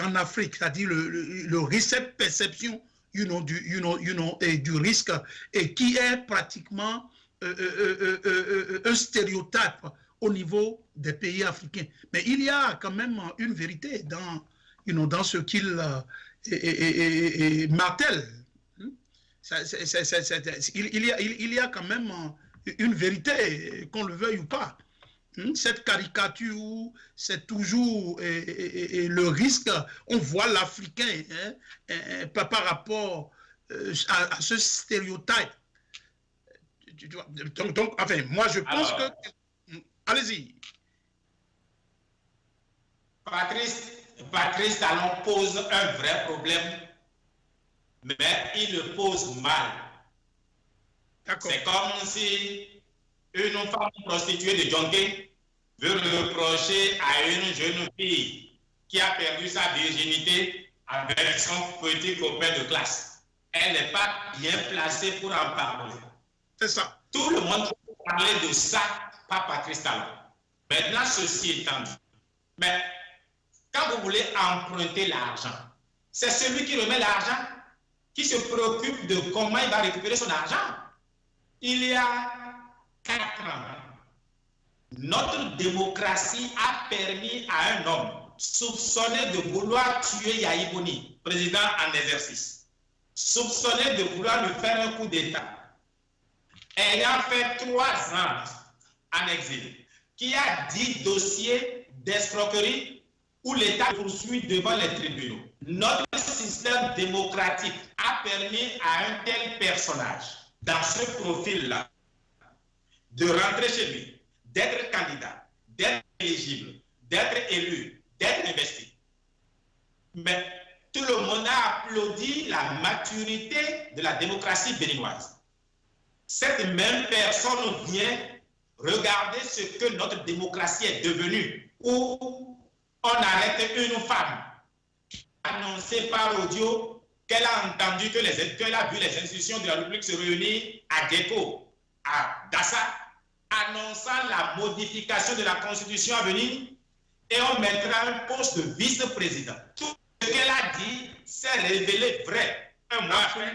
A: en Afrique, c'est-à-dire le risque, cette perception du risque, et qui est pratiquement un stéréotype au niveau des pays africains. Mais il y a quand même une vérité dans ce qu'il martèle. Il y a quand même une vérité, qu'on le veuille ou pas. Cette caricature, c'est toujours le risque. On voit l'Africain par rapport à ce stéréotype. Donc, enfin, moi, je pense que... Allez-y.
B: Patrice Talon pose un vrai problème, mais il le pose mal. C'est comme si une femme prostituée de Djonké veut reprocher à une jeune fille qui a perdu sa virginité avec son petit copain de classe. Elle n'est pas bien placée pour en parler.
A: C'est ça.
B: Tout le monde peut parler de ça par Patrice Talon. Maintenant, ceci étant dit, mais quand vous voulez emprunter l'argent, c'est celui qui remet l'argent qui se préoccupe de comment il va récupérer son argent. Il y a 4 ans, notre démocratie a permis à un homme soupçonné de vouloir tuer Yahi Boni, président en exercice, soupçonné de vouloir lui faire un coup d'État, ayant fait 3 ans en exil, qui a 10 dossiers d'escroquerie où l'État poursuit devant les tribunaux. Notre système démocratique a permis à un tel personnage, dans ce profil-là, de rentrer chez lui, d'être candidat, d'être éligible, d'être élu, d'être investi. Mais tout le monde a applaudi la maturité de la démocratie béninoise. Cette même personne vient regarder ce que notre démocratie est devenue, où on arrête une femme annoncée par audio qu'elle a entendu qu'elle a vu les institutions de la République se réunir à Gecko, à Dassa, annonçant la modification de la Constitution à venir, et on mettra un poste de vice-président. Tout ce qu'elle a dit s'est révélé vrai un mois après,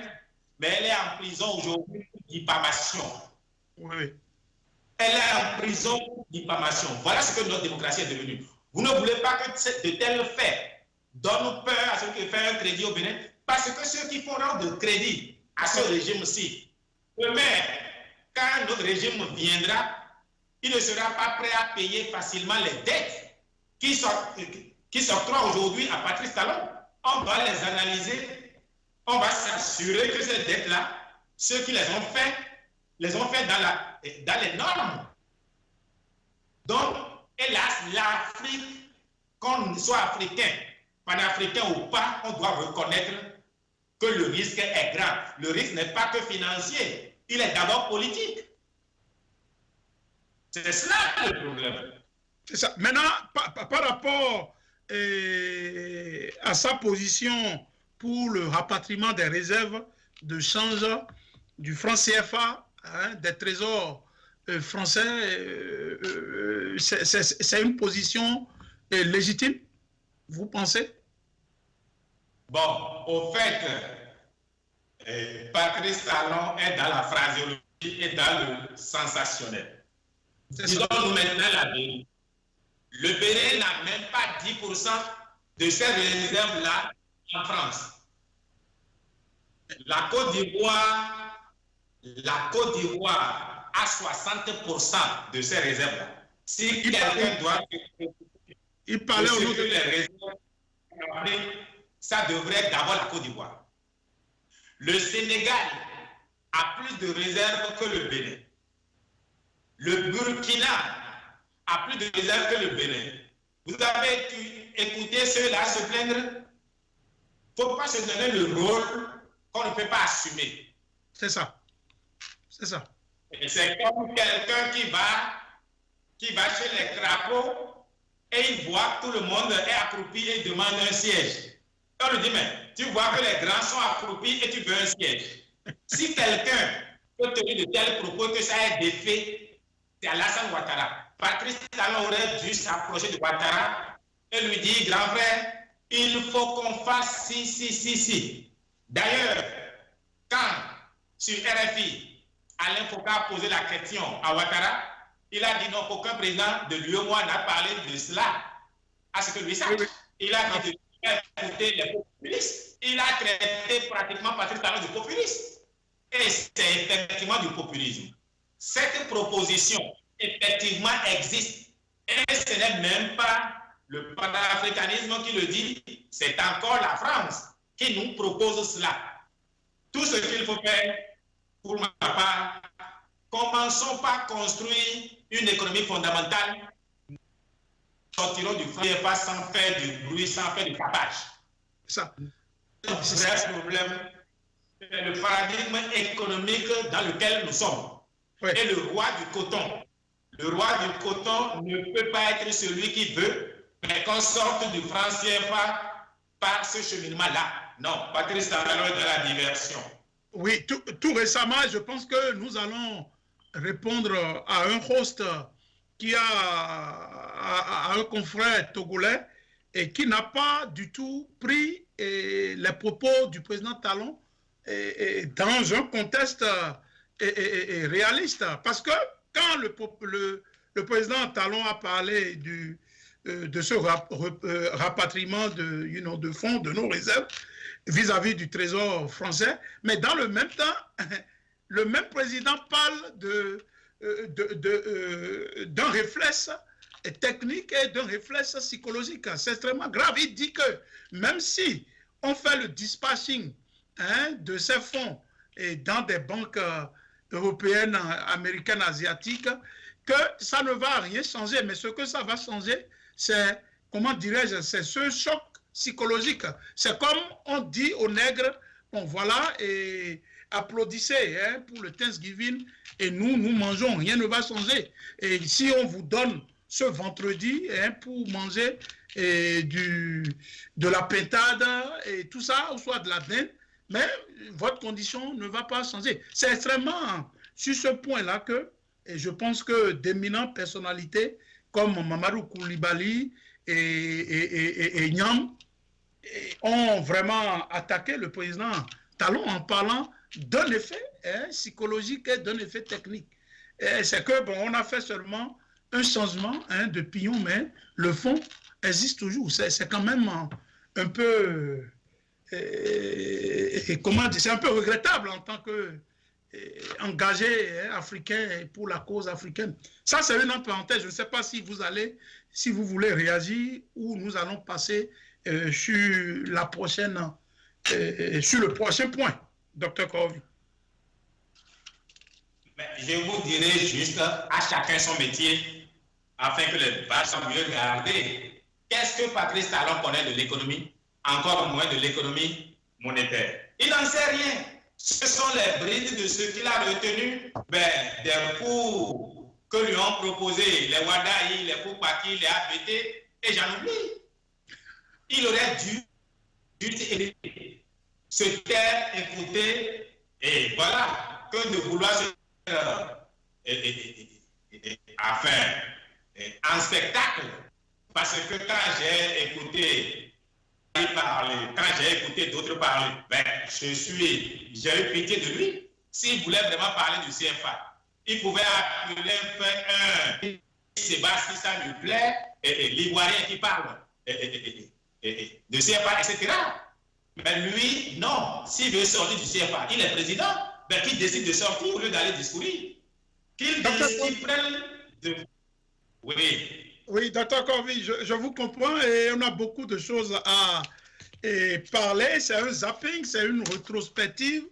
B: mais elle est en prison aujourd'hui pour diffamation.
A: Oui.
B: Elle est en prison pour diffamation. Voilà ce que notre démocratie est devenue. Vous ne voulez pas que de tels faits donnent peur à ceux qui font un crédit au Bénin, parce que ceux qui font de crédit à ce régime-ci, eux-mêmes, quand notre régime viendra, il ne sera pas prêt à payer facilement les dettes qui s'octroient aujourd'hui à Patrice Talon. On va les analyser, on va s'assurer que ces dettes-là, ceux qui les ont fait dans les normes. Donc, hélas, l'Afrique, qu'on soit africain, panafricain ou pas, on doit reconnaître que le risque est grand. Le risque n'est pas que financier, il est d'abord politique. C'est cela le problème.
A: C'est ça. Maintenant, par rapport à sa position pour le rapatriement des réserves de change du franc CFA, des trésors français, c'est une position légitime, vous pensez?
B: Bon, au fait, Patrice Talon est dans la phraséologie et dans le sensationnel. Disons-nous maintenant la vérité. Le Bénin n'a même pas 10% de ces réserves-là en France. La Côte d'Ivoire la Côte d'Ivoire a 60% de ses réserves. Si quelqu'un doit...
A: Il parlait au nom de
B: les réserves, ça devrait être d'abord la Côte d'Ivoire. Le Sénégal a plus de réserves que le Bénin. Le Burkina a plus de réserves que le Bénin. Vous avez écouté ceux-là se plaindre? Il ne faut pas se donner le rôle qu'on ne peut pas assumer.
A: C'est ça. C'est ça.
B: C'est comme quelqu'un qui va chez les crapauds et il voit que tout le monde est accroupi et demande un siège. On lui dit, mais tu vois que les grands sont accroupis et tu veux un siège. Si quelqu'un peut tenir de tels propos que ça ait défait, c'est Alassane Ouattara. Patrice Talon aurait dû s'approcher de Ouattara et lui dire, grand frère, il faut qu'on fasse si. D'ailleurs, quand sur RFI, Alain Foucault a posé la question à Ouattara, il a dit non, qu'aucun président de l'UEMOA n'a parlé de cela, à ce que lui sache. Il a dit de écouter les populistes. Il a traité pratiquement Patrice Talon de populiste. Et c'est effectivement du populisme. Cette proposition, effectivement, existe. Et ce n'est même pas le panafricanisme qui le dit, c'est encore la France qui nous propose cela. Tout ce qu'il faut faire, pour ma part, commençons par construire une économie fondamentale. Sortirons du franc CFA sans faire du bruit, sans faire du tapage.
A: Ça.
B: Le vrai problème, c'est le paradigme économique dans lequel nous sommes.
A: Oui.
B: Et le roi du coton. Le roi du coton ne peut pas être celui qui veut, mais qu'on sorte du franc CFA par ce cheminement-là. Non, Patrice Talon est de la diversion.
A: Oui, tout récemment, je pense que nous allons répondre à un host qui a un confrère togolais et qui n'a pas du tout pris les propos du président Talon dans un contexte réaliste. Parce que quand le président Talon a parlé de ce rapatriement de fonds, de nos réserves, vis-à-vis du trésor français, mais dans le même temps, le même président parle d'un réflexe technique et d'un réflexe psychologique. C'est extrêmement grave. Il dit que même si on fait le dispatching de ces fonds dans des banques européennes, américaines, asiatiques, que ça ne va rien changer. Mais ce que ça va changer, c'est, comment dirais-je, c'est ce choc psychologique. C'est comme on dit aux nègres, bon voilà, et applaudissez pour le Thanksgiving, et nous mangeons, rien ne va changer. Et si on vous donne ce vendredi pour manger de la pintade et tout ça, ou soit de la dinde, mais votre condition ne va pas changer. C'est extrêmement sur ce point-là que je pense que d'éminentes personnalités comme Mamadou Koulibaly et Niam ont vraiment attaqué le président Talon en parlant d'un effet psychologique et d'un effet technique. C'est que bon, on a fait seulement un changement de pignon, mais le fond existe toujours. C'est quand même un peu, comment dire, c'est un peu regrettable en tant que engagé africain pour la cause africaine. Ça, c'est une autre parenthèse. Je ne sais pas si vous voulez réagir ou nous allons passer sur le prochain point, Dr Kovi.
B: Je vous dirai juste à chacun son métier afin que les vaches soient mieux gardées. Qu'est-ce que Patrice Talon connaît de l'économie? Encore moins de l'économie monétaire. Il n'en sait rien. Ce sont les brides de ce qu'il a retenu, des coups que lui ont proposés les Wadaï, les Poupaki, les APT, et j'en oublie. Il aurait dû se taire, écouter, et voilà, que de vouloir se en spectacle. Parce que quand j'ai écouté parler, quand j'ai écouté d'autres parler, j'ai eu pitié de lui. S'il voulait vraiment parler du CFA, il pouvait appeler un Sébastien, si ça lui plaît, l'Ivoirien qui parle de CFA, etc. Mais lui, non. S'il veut sortir du CFA, il est président. ben, qu'ils décident de sortir au lieu d'aller discourir. Qu'ils prennent de... Oui.
A: Oui, docteur Corvi, je vous comprends et on a beaucoup de choses à parler. C'est un zapping, c'est une rétrospective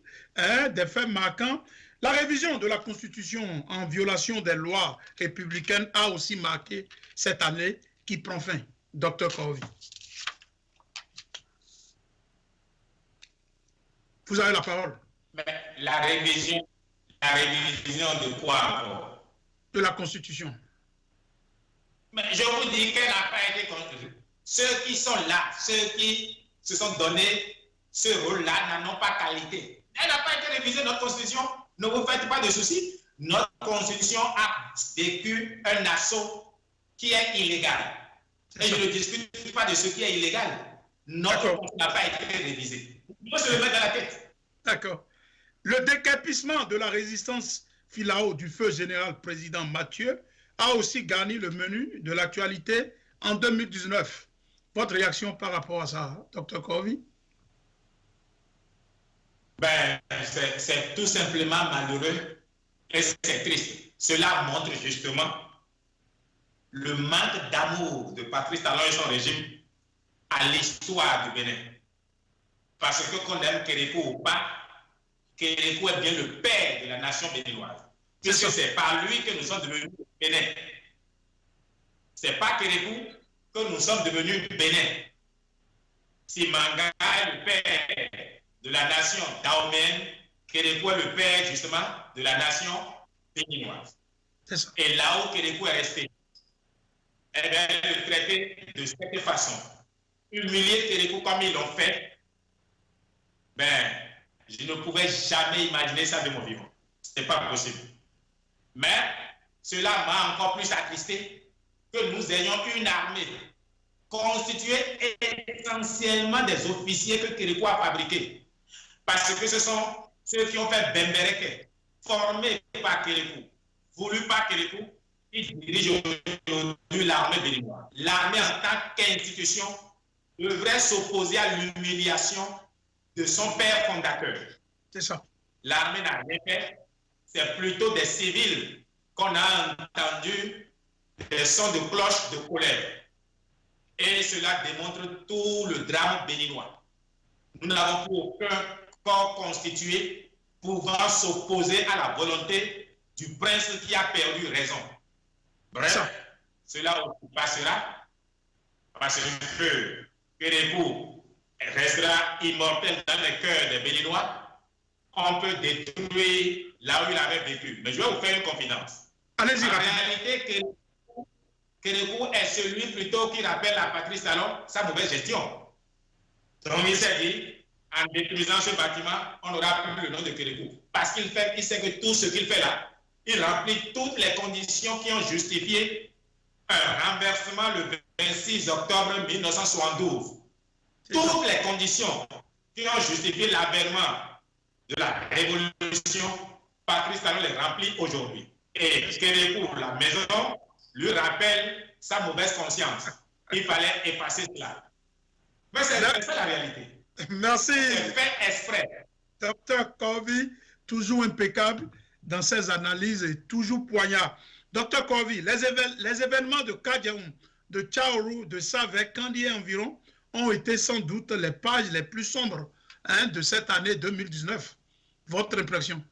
A: des faits marquants. La révision de la Constitution en violation des lois républicaines a aussi marqué cette année qui prend fin. Docteur Corvi. Vous avez la parole.
B: Mais la révision de quoi encore?
A: De la Constitution.
B: Mais je vous dis qu'elle n'a pas été construite. Ceux qui sont là, ceux qui se sont donnés ce rôle-là n'en ont pas qualité. Elle n'a pas été révisée, notre Constitution. Ne vous faites pas de soucis. Notre Constitution a vécu un assaut qui est illégal. Et je ne discute pas de ce qui est illégal. Notre Constitution n'a pas été révisée. Il faut se le mettre dans la tête.
A: D'accord. Le décapissement de la résistance Filao du feu général président Mathieu a aussi garni le menu de l'actualité en 2019. Votre réaction par rapport à ça, Dr Corvi?
B: Ben, c'est tout simplement malheureux et c'est triste. Cela montre justement le manque d'amour de Patrice Talon et son régime à l'histoire du Bénin. Parce que qu'on aime Kérékou ou pas, Kérékou est bien le père de la nation béninoise. Puisque c'est par lui que nous sommes devenus Bénin. C'est pas Kérékou que nous sommes devenus Bénin. Simanga est le père de la nation dahoméenne, Kérékou est le père justement de la nation béninoise. Et là où Kérékou est resté, eh bien, le traiter de cette façon, humilier Kérékou comme ils l'ont fait, ben, je ne pouvais jamais imaginer ça de mon vivant. Ce n'est pas possible. Mais cela m'a encore plus attristé que nous ayons une armée constituée essentiellement des officiers que Kérékou a fabriqués. Parce que ce sont ceux qui ont fait Bembereke, formés par Kérékou, voulus par Kérékou, qui dirigent aujourd'hui l'armée béninoise. L'armée en tant qu'institution devrait s'opposer à l'humiliation de son père fondateur.
A: C'est ça.
B: L'armée n'a rien fait, c'est plutôt des civils qu'on a entendu des sons de cloche de colère. Et cela démontre tout le drame béninois. Nous n'avons plus aucun corps constitué pouvant s'opposer à la volonté du prince qui a perdu raison. Bref, cela passera parce que Kérékou restera immortel dans les cœurs des Béninois. On peut détruire là où il avait vécu. Mais je vais vous faire une confidence.
A: Allez-y,
B: en réalité, Kérékou est celui plutôt qui rappelle à Patrice Talon sa mauvaise gestion. Donc il s'est dit, en détruisant ce bâtiment, on n'aura plus le nom de Kérékou. Parce qu'il sait que tout ce qu'il fait là, il remplit toutes les conditions qui ont justifié un renversement le 26 octobre 1972. Toutes les conditions qui ont justifié l'avènement de la révolution, Patrice Talon les remplit aujourd'hui. Et Kérékou, la maison, lui rappelle sa mauvaise conscience. Il fallait effacer cela. Mais c'est ça la réalité.
A: Merci.
B: C'est fait exprès.
A: Docteur Corvi, toujours impeccable dans ses analyses et toujours poignard. Docteur Corvi, les événements de Kadiaoum, de Tchaourou, de Savek, Kandié environ, ont été sans doute les pages les plus sombres de cette année 2019. Votre impression?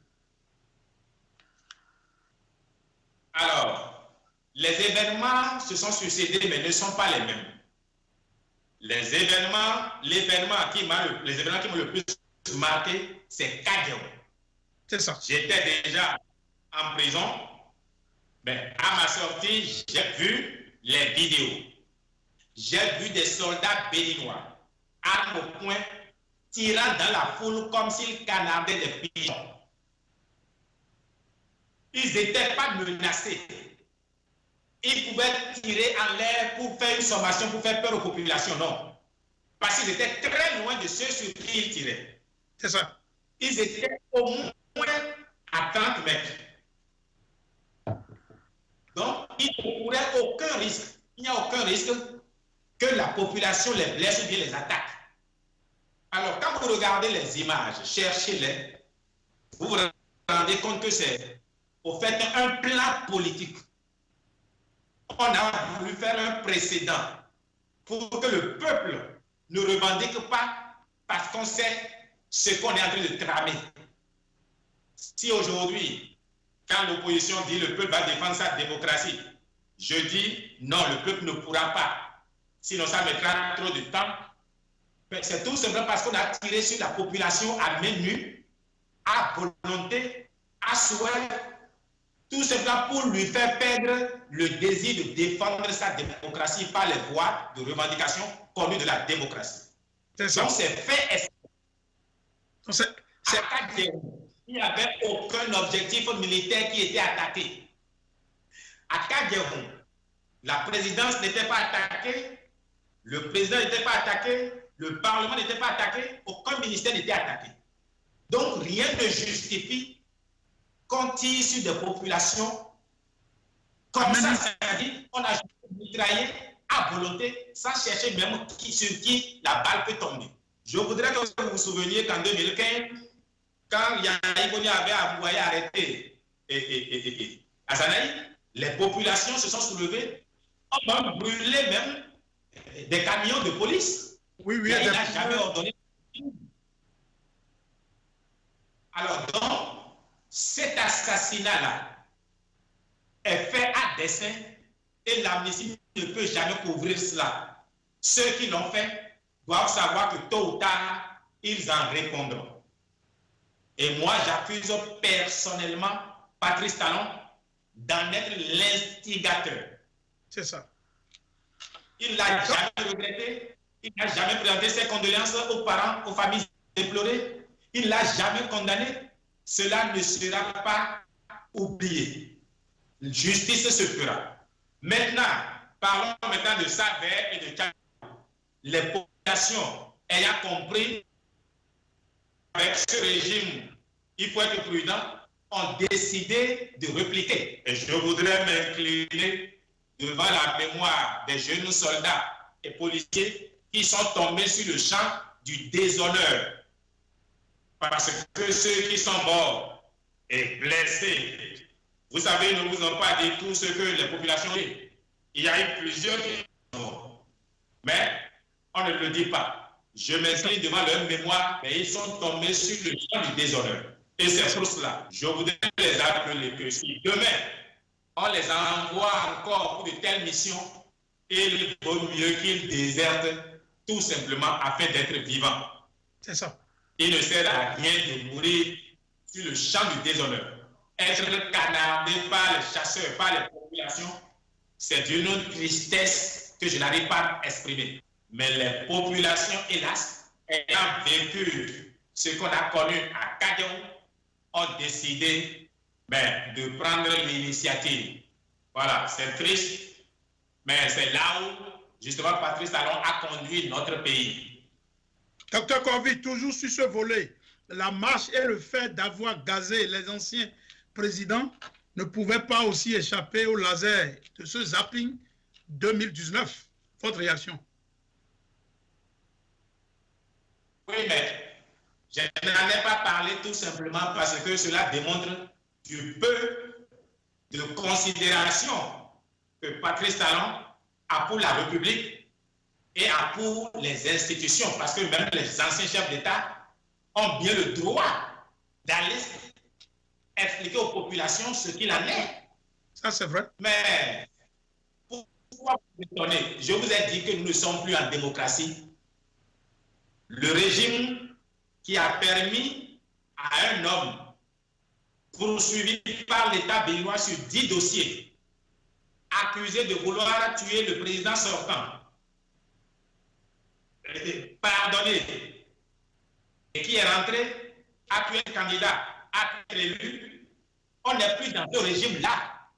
B: Alors, les événements se sont succédés, mais ne sont pas les mêmes. Les événements qui m'ont le plus marqué, c'est Kadiaoum.
A: C'est ça.
B: J'étais déjà en prison, mais à ma sortie, j'ai vu les vidéos. J'ai vu des soldats béninois, armes au poing, tirant dans la foule comme s'ils canardaient des pigeons. Ils n'étaient pas menacés. Ils pouvaient tirer en l'air pour faire une sommation, pour faire peur aux populations, non. Parce qu'ils étaient très loin de ceux sur qui ils tiraient.
A: C'est ça.
B: Ils étaient au moins à 30 mètres. Donc, ils ne couraient aucun risque. Il n'y a aucun risque que la population les blesse ou bien les attaque. Alors, quand vous regardez les images, cherchez-les, vous vous rendez compte que c'est au fait un plan politique. On a voulu faire un précédent pour que le peuple ne revendique pas parce qu'on sait ce qu'on est en train de tramer. Si aujourd'hui, quand l'opposition dit le peuple va défendre sa démocratie, je dis non, le peuple ne pourra pas. Sinon, ça mettra trop de temps. C'est tout simplement parce qu'on a tiré sur la population à main nue, à volonté, à souhait, tout simplement pour lui faire perdre le désir de défendre sa démocratie par les voies de revendication connues de la démocratie. Donc, c'est fait. Il n'y avait aucun objectif militaire qui était attaqué. À Kadjeron, la présidence n'était pas attaquée, le président n'était pas attaqué, le Parlement n'était pas attaqué, aucun ministère n'était attaqué. Donc, rien ne justifie qu'on tire sur des populations comme ça, c'est-à-dire qu'on a mitraillé à volonté sans chercher même sur qui la balle peut tomber. Je voudrais que vous vous souveniez qu'en 2015, quand Yaïboni avait envoyé arrêter Azanaï, les populations se sont soulevées, on a brûlé même des camions de police.
A: Oui, oui.
B: Il n'a jamais ordonné. Alors donc, cet assassinat-là est fait à dessein et l'amnistie ne peut jamais couvrir cela. Ceux qui l'ont fait doivent savoir que tôt ou tard, ils en répondront. Et moi, j'accuse personnellement Patrice Talon d'en être l'instigateur.
A: C'est ça.
B: Il n'a jamais regretté, il n'a jamais présenté ses condoléances aux parents, aux familles déplorées, il n'a jamais condamné. Cela ne sera pas oublié. Justice se fera. Maintenant, parlons maintenant de Saber et de Tchad. Les populations ayant compris avec ce régime, il faut être prudent, ont décidé de répliquer. Et je voudrais m'incliner devant la mémoire des jeunes soldats et policiers qui sont tombés sur le champ du déshonneur. Parce que ceux qui sont morts et blessés, vous savez, ils ne vous ont pas dit tout ce que les populations disent. Il y a eu plusieurs qui sont morts. Mais on ne le dit pas. Je m'incline devant leur mémoire, mais ils sont tombés sur le champ du déshonneur. Et c'est pour cela, je voudrais les appeler que si demain, on les envoie encore pour de telles missions, il vaut mieux qu'ils désertent tout simplement afin d'être vivants.
A: C'est ça.
B: Il ne sert à rien de mourir sur le champ du déshonneur. Être canardé par les chasseurs, par les populations, c'est d'une tristesse que je n'arrive pas à exprimer. Mais les populations, hélas, ayant vécu ce qu'on a connu à Kadjeron, ont décidé de prendre l'initiative. Voilà, c'est triste, mais c'est là où, justement, Patrice Talon a conduit notre pays.
A: Docteur Corvi, toujours sur ce volet, la marche et le fait d'avoir gazé les anciens présidents ne pouvaient pas aussi échapper au laser de ce zapping 2019. Votre réaction?
B: Oui, mais je n'en ai pas parlé tout simplement parce que cela démontre du peu de considération que Patrice Talon a pour la République et a pour les institutions, parce que même les anciens chefs d'État ont bien le droit d'aller expliquer aux populations ce qu'il en est.
A: Ça, c'est vrai.
B: Mais pourquoi vous étonner? Je vous ai dit que nous ne sommes plus en démocratie. Le régime qui a permis à un homme poursuivi par l'État béninois sur 10 dossiers, accusé de vouloir tuer le président sortant, pardonné, et qui est rentré, a tué un candidat, a été élu, on n'est plus dans ce régime-là.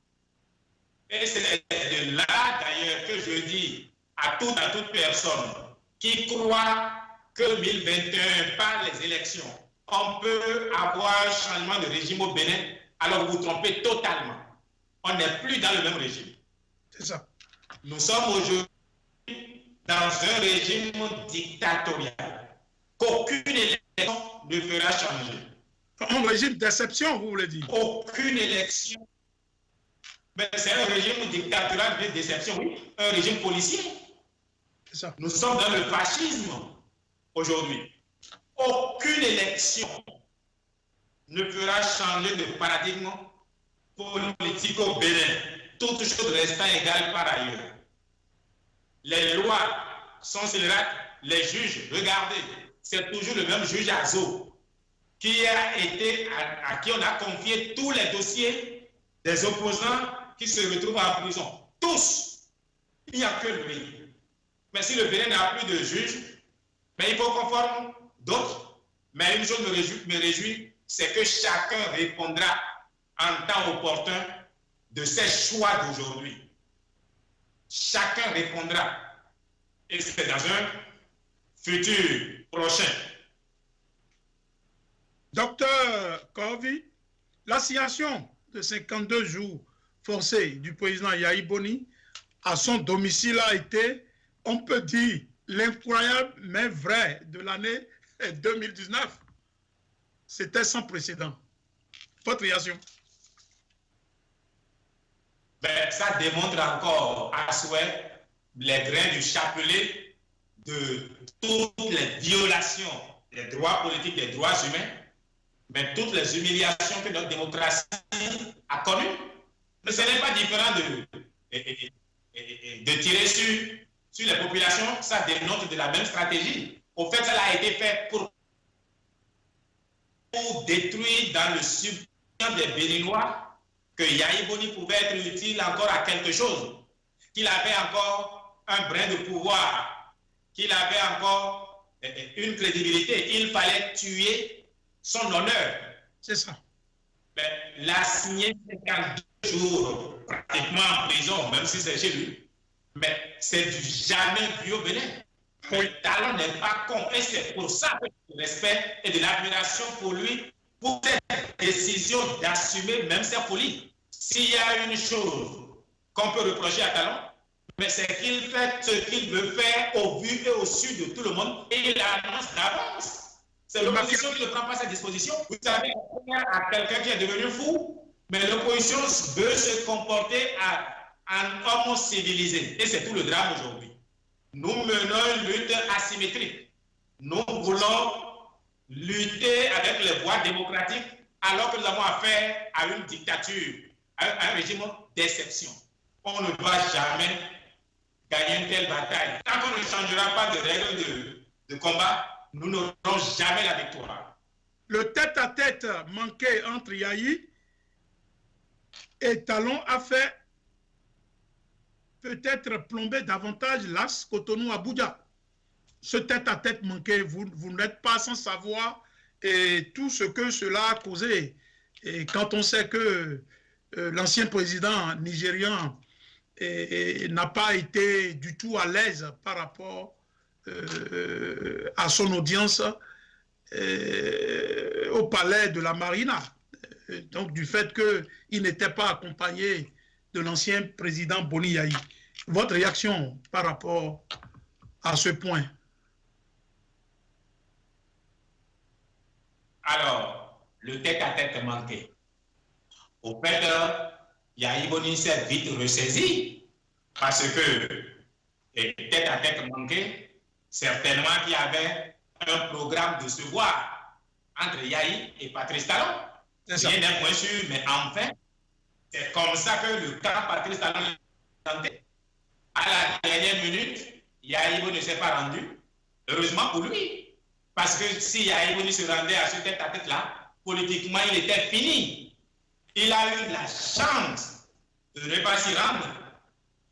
B: Et c'est de là, d'ailleurs, que je dis à toute personne qui croit que 2021, par les élections, on peut avoir un changement de régime au Bénin, alors vous vous trompez totalement. On n'est plus dans le même régime.
A: C'est ça.
B: Nous sommes aujourd'hui dans un régime dictatorial qu'aucune élection ne fera changer.
A: Un régime d'exception, vous voulez dire?
B: Aucune élection. Mais c'est un régime dictatorial de déception, oui. Un régime policier.
A: Ça.
B: Nous sommes dans le fascisme aujourd'hui. Aucune élection ne fera changer de paradigme politique au Bénin, toutes choses restant égales par ailleurs. Les lois sont scélérates, les juges, regardez, c'est toujours le même juge Azo à qui on a confié tous les dossiers des opposants qui se retrouvent en prison. Tous. Il n'y a que lui. Mais si le Bénin n'a plus de juge, mais il faut qu'on forme d'autres. Mais une chose me réjouit, c'est que chacun répondra en temps opportun de ses choix d'aujourd'hui. Chacun répondra. Et c'est dans un futur prochain.
A: Docteur Corvi, l'assignation de 52 jours forcés du président Yahi Boni à son domicile a été, on peut dire, l'incroyable mais vrai de l'année 2019. C'était sans précédent. Votre réaction?
B: Ben, ça démontre encore à souhait les grains du chapelet de toutes les violations des droits politiques, des droits humains, mais toutes les humiliations que notre démocratie a connues. Mais ce n'est pas différent de tirer sur les populations, ça dénote de la même stratégie. Au fait, ça a été fait pour détruire dans le subconscient des Béninois que Yahi Boni pouvait être utile encore à quelque chose, qu'il avait encore un brin de pouvoir, qu'il avait encore une crédibilité. Il fallait tuer son honneur.
A: C'est ça.
B: La signer 52 jours pratiquement en prison, même si c'est chez lui. Mais c'est du jamais vu au Bénin. Le talent n'est pas con. Et c'est pour ça que le respect et de l'admiration pour lui, pour cette décision d'assumer même sa folie. S'il y a une chose qu'on peut reprocher à Talon, mais c'est qu'il fait ce qu'il veut faire au vu et au su de tout le monde et il annonce d'avance. C'est l'opposition qui ne prend pas sa disposition. Vous savez, à quelqu'un qui est devenu fou, mais l'opposition veut se comporter en homme civilisé. Et c'est tout le drame aujourd'hui. Nous menons une lutte asymétrique. Nous voulons lutter avec les voies démocratiques alors que nous avons affaire à une dictature, à un régime d'exception. On ne va jamais gagner une telle bataille. Tant qu'on ne changera pas de règles de combat, nous n'aurons jamais la victoire.
A: Le tête-à-tête manqué entre Yahi et Talon a fait peut-être plomber davantage l'As Cotonou-Abuja. Ce tête-à-tête manqué, vous n'êtes pas sans savoir et tout ce que cela a causé. Et quand on sait que l'ancien président nigérian n'a pas été du tout à l'aise par rapport à son audience au palais de la Marina. Donc du fait qu'il n'était pas accompagné de l'ancien président Boni Yahi. Votre réaction par rapport à ce point?
B: Alors, le tête-à-tête manqué. Au fait, Yahi Boni s'est vite ressaisi parce que tête-à-tête manqué, certainement qu'il y avait un programme de se voir entre Yahi et Patrice Talon. Rien n'est point sûr, mais enfin, c'est comme ça que le camp Patrice Talon est tenté. À la dernière minute, Yahi Boni ne s'est pas rendu. Heureusement pour lui. Parce que si Yahi Boni se rendait à ce tête-à-tête-là, politiquement, il était fini. Il a eu la chance de ne pas s'y rendre.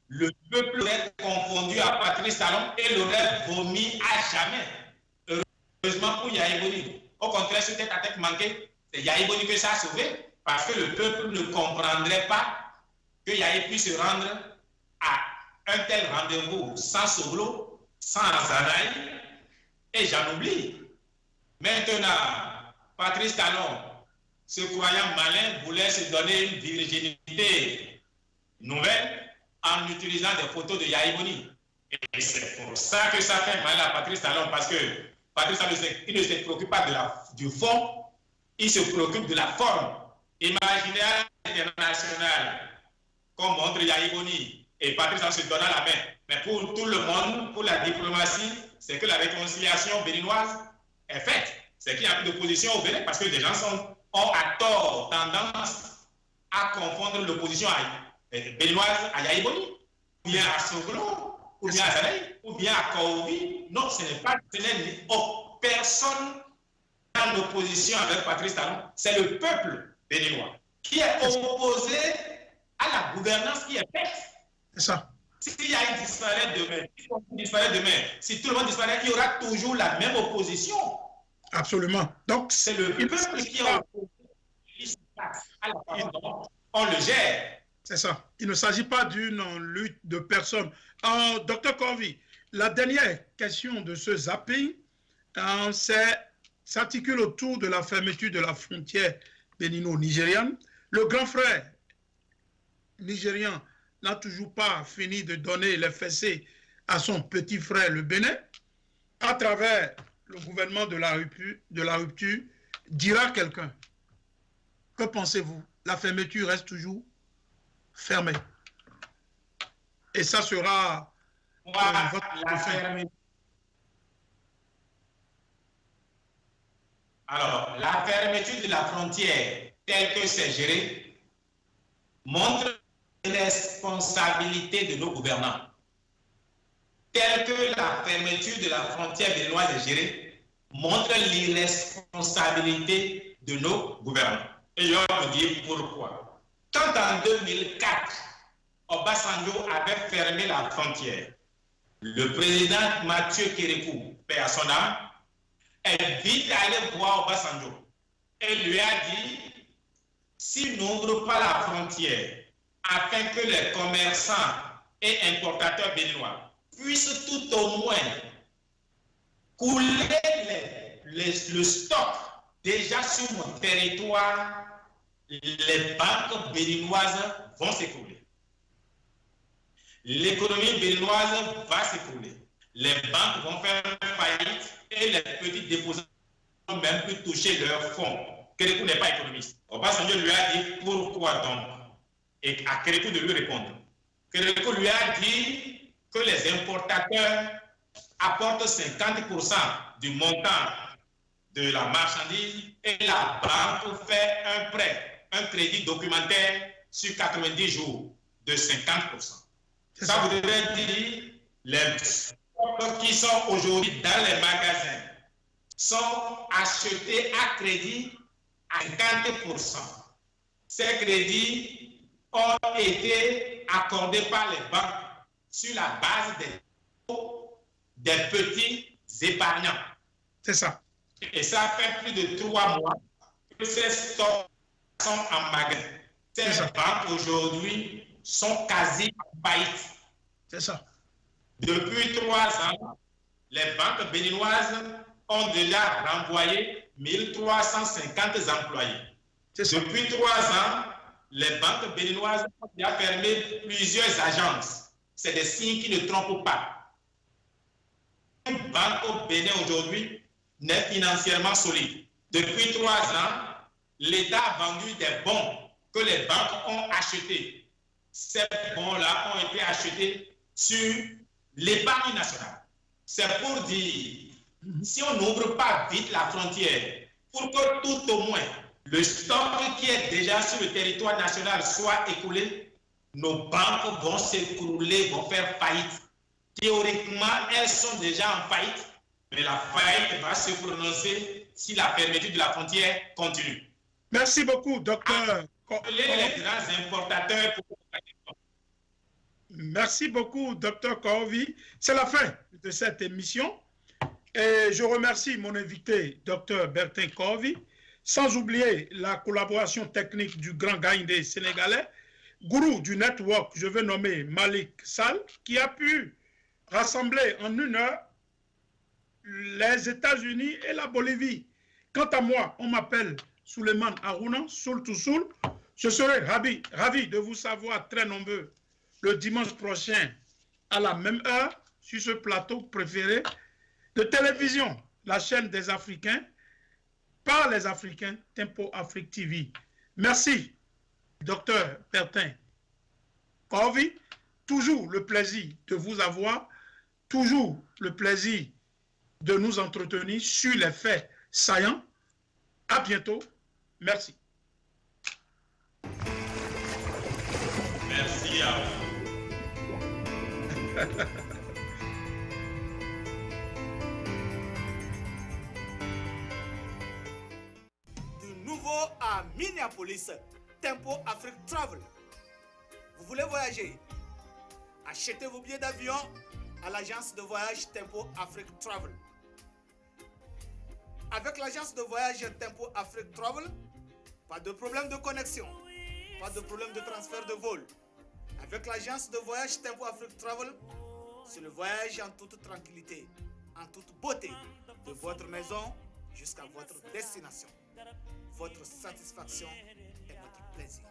B: Le peuple aurait confondu à Patrice Talon et l'aurait vomi à jamais. Heureusement pour Yahi Boni. Au contraire, ce tête-à-tête manqué, c'est Yahi Boni que ça a sauvé, parce que le peuple ne comprendrait pas que Yahi puisse se rendre à un tel rendez-vous sans Soglo, sans Zanaï, et j'en oublie. Maintenant, Patrice Talon, se croyant malin, voulait se donner une virginité nouvelle en utilisant des photos de Yahi Boni. Et c'est pour ça que ça fait mal à Patrice Talon, parce que Patrice Talon, il ne se préoccupe pas du fond, il se préoccupe de la forme. Imaginez international, comme montre Yahya Boni et Patrice en se donnant la main. Mais pour tout le monde, pour la diplomatie, c'est que la réconciliation béninoise est faite. C'est qu'il n'y a plus d'opposition au Bénin parce que les gens ont à tort tendance à confondre l'opposition béninoise à Yahya Boni, ou bien à Soglo, ou bien à Zanaï, ou bien à Kaovi. Non, ce n'est pas, personne en opposition avec Patrice Talon, c'est le peuple béninois qui est opposé à la gouvernance qui est faite.
A: C'est ça.
B: S'il y a une disparaît demain, si tout le monde disparaît, il y aura toujours la même opposition.
A: Absolument. Donc,
B: c'est le peuple qui est opposé à la gouvernance. On le gère.
A: C'est ça. Il ne s'agit pas d'une lutte de personnes. Docteur Corvi, la dernière question de ce zapping, s'articule autour de la fermeture de la frontière bénino-nigériane. Le grand frère nigérian n'a toujours pas fini de donner les fessées à son petit frère le Bénin. À travers le gouvernement de la rupture, dira quelqu'un. Que pensez-vous? La fermeture reste toujours fermée. Et ça sera votre fin.
B: Alors, la fermeture de la frontière, telle que c'est géré, montre les responsabilités de nos gouvernants. Telle que la fermeture de la frontière béninoise est gérée, montre l'irresponsabilité de nos gouvernants. Et je vais vous dire pourquoi. Quand en 2004, Obasanjo avait fermé la frontière, le président Mathieu Kérékou, paix à son âme, est vite allé voir Obasanjo et lui a dit, s'il n'ouvre pas la frontière afin que les commerçants et importateurs béninois puissent tout au moins couler le stock déjà sur mon territoire, les banques béninoises vont s'écrouler. L'économie béninoise va s'écrouler. Les banques vont faire faillite et les petits déposants vont même plus toucher leurs fonds. Kérékou n'est pas économiste. Obasanjo lui a dit pourquoi donc? Et à Kérékou de lui répondre. Kérékou lui a dit que les importateurs apportent 50% du montant de la marchandise et la banque fait un prêt, un crédit documentaire sur 90 jours de 50%. Ça voudrait dire les stocks qui sont aujourd'hui dans les magasins sont achetés à crédit à 50%. Ces crédits ont été accordés par les banques sur la base des petits épargnants.
A: C'est ça.
B: Et ça fait plus de 3 mois que ces stocks sont en magasin. Ces banques aujourd'hui sont quasi en faillite.
A: C'est ça.
B: Depuis 3 ans, les banques béninoises ont déjà renvoyé 1350 employés. Depuis 3 ans, les banques béninoises ont déjà fermé plusieurs agences. C'est des signes qui ne trompent pas. Une banque au Bénin aujourd'hui n'est financièrement solide. Depuis 3 ans, l'État a vendu des bons que les banques ont achetés. Ces bons-là ont été achetés sur l'épargne nationale. C'est pour dire, si on n'ouvre pas vite la frontière, pour que tout au moins le stock qui est déjà sur le territoire national soit écoulé, nos banques vont s'écrouler, vont faire faillite. Théoriquement, elles sont déjà en faillite, mais la faillite va se prononcer si la fermeture de la frontière continue.
A: Merci beaucoup, docteur.
B: Les grands importateurs.
A: Merci beaucoup, docteur Corvi. C'est la fin de cette émission. Et je remercie mon invité, docteur Bertin Corvi, sans oublier la collaboration technique du grand Gaïndé sénégalais, gourou du network, je vais nommer Malik Sall, qui a pu rassembler en 1 heure les États-Unis et la Bolivie. Quant à moi, on m'appelle Souleymane Harouna, Soul to Soul. Je serai ravi de vous savoir très nombreux le dimanche prochain à la même heure sur ce plateau préféré de télévision, la chaîne des Africains. par les Africains, Tempo Afrique TV. Merci, docteur Bertin Corvi. Toujours le plaisir de vous avoir, toujours le plaisir de nous entretenir sur les faits saillants. À bientôt. Merci.
B: Merci à vous.
C: Du nouveau à Minneapolis, Tempo Afrique Travel. Vous voulez voyager? Achetez vos billets d'avion à l'agence de voyage Tempo Afrique Travel. Avec l'agence de voyage Tempo Afrique Travel, pas de problème de connexion, pas de problème de transfert de vol. Avec l'agence de voyage Tempo Afrique Travel, c'est le voyage en toute tranquillité, en toute beauté, de votre maison jusqu'à votre destination. Votre satisfaction est notre plaisir.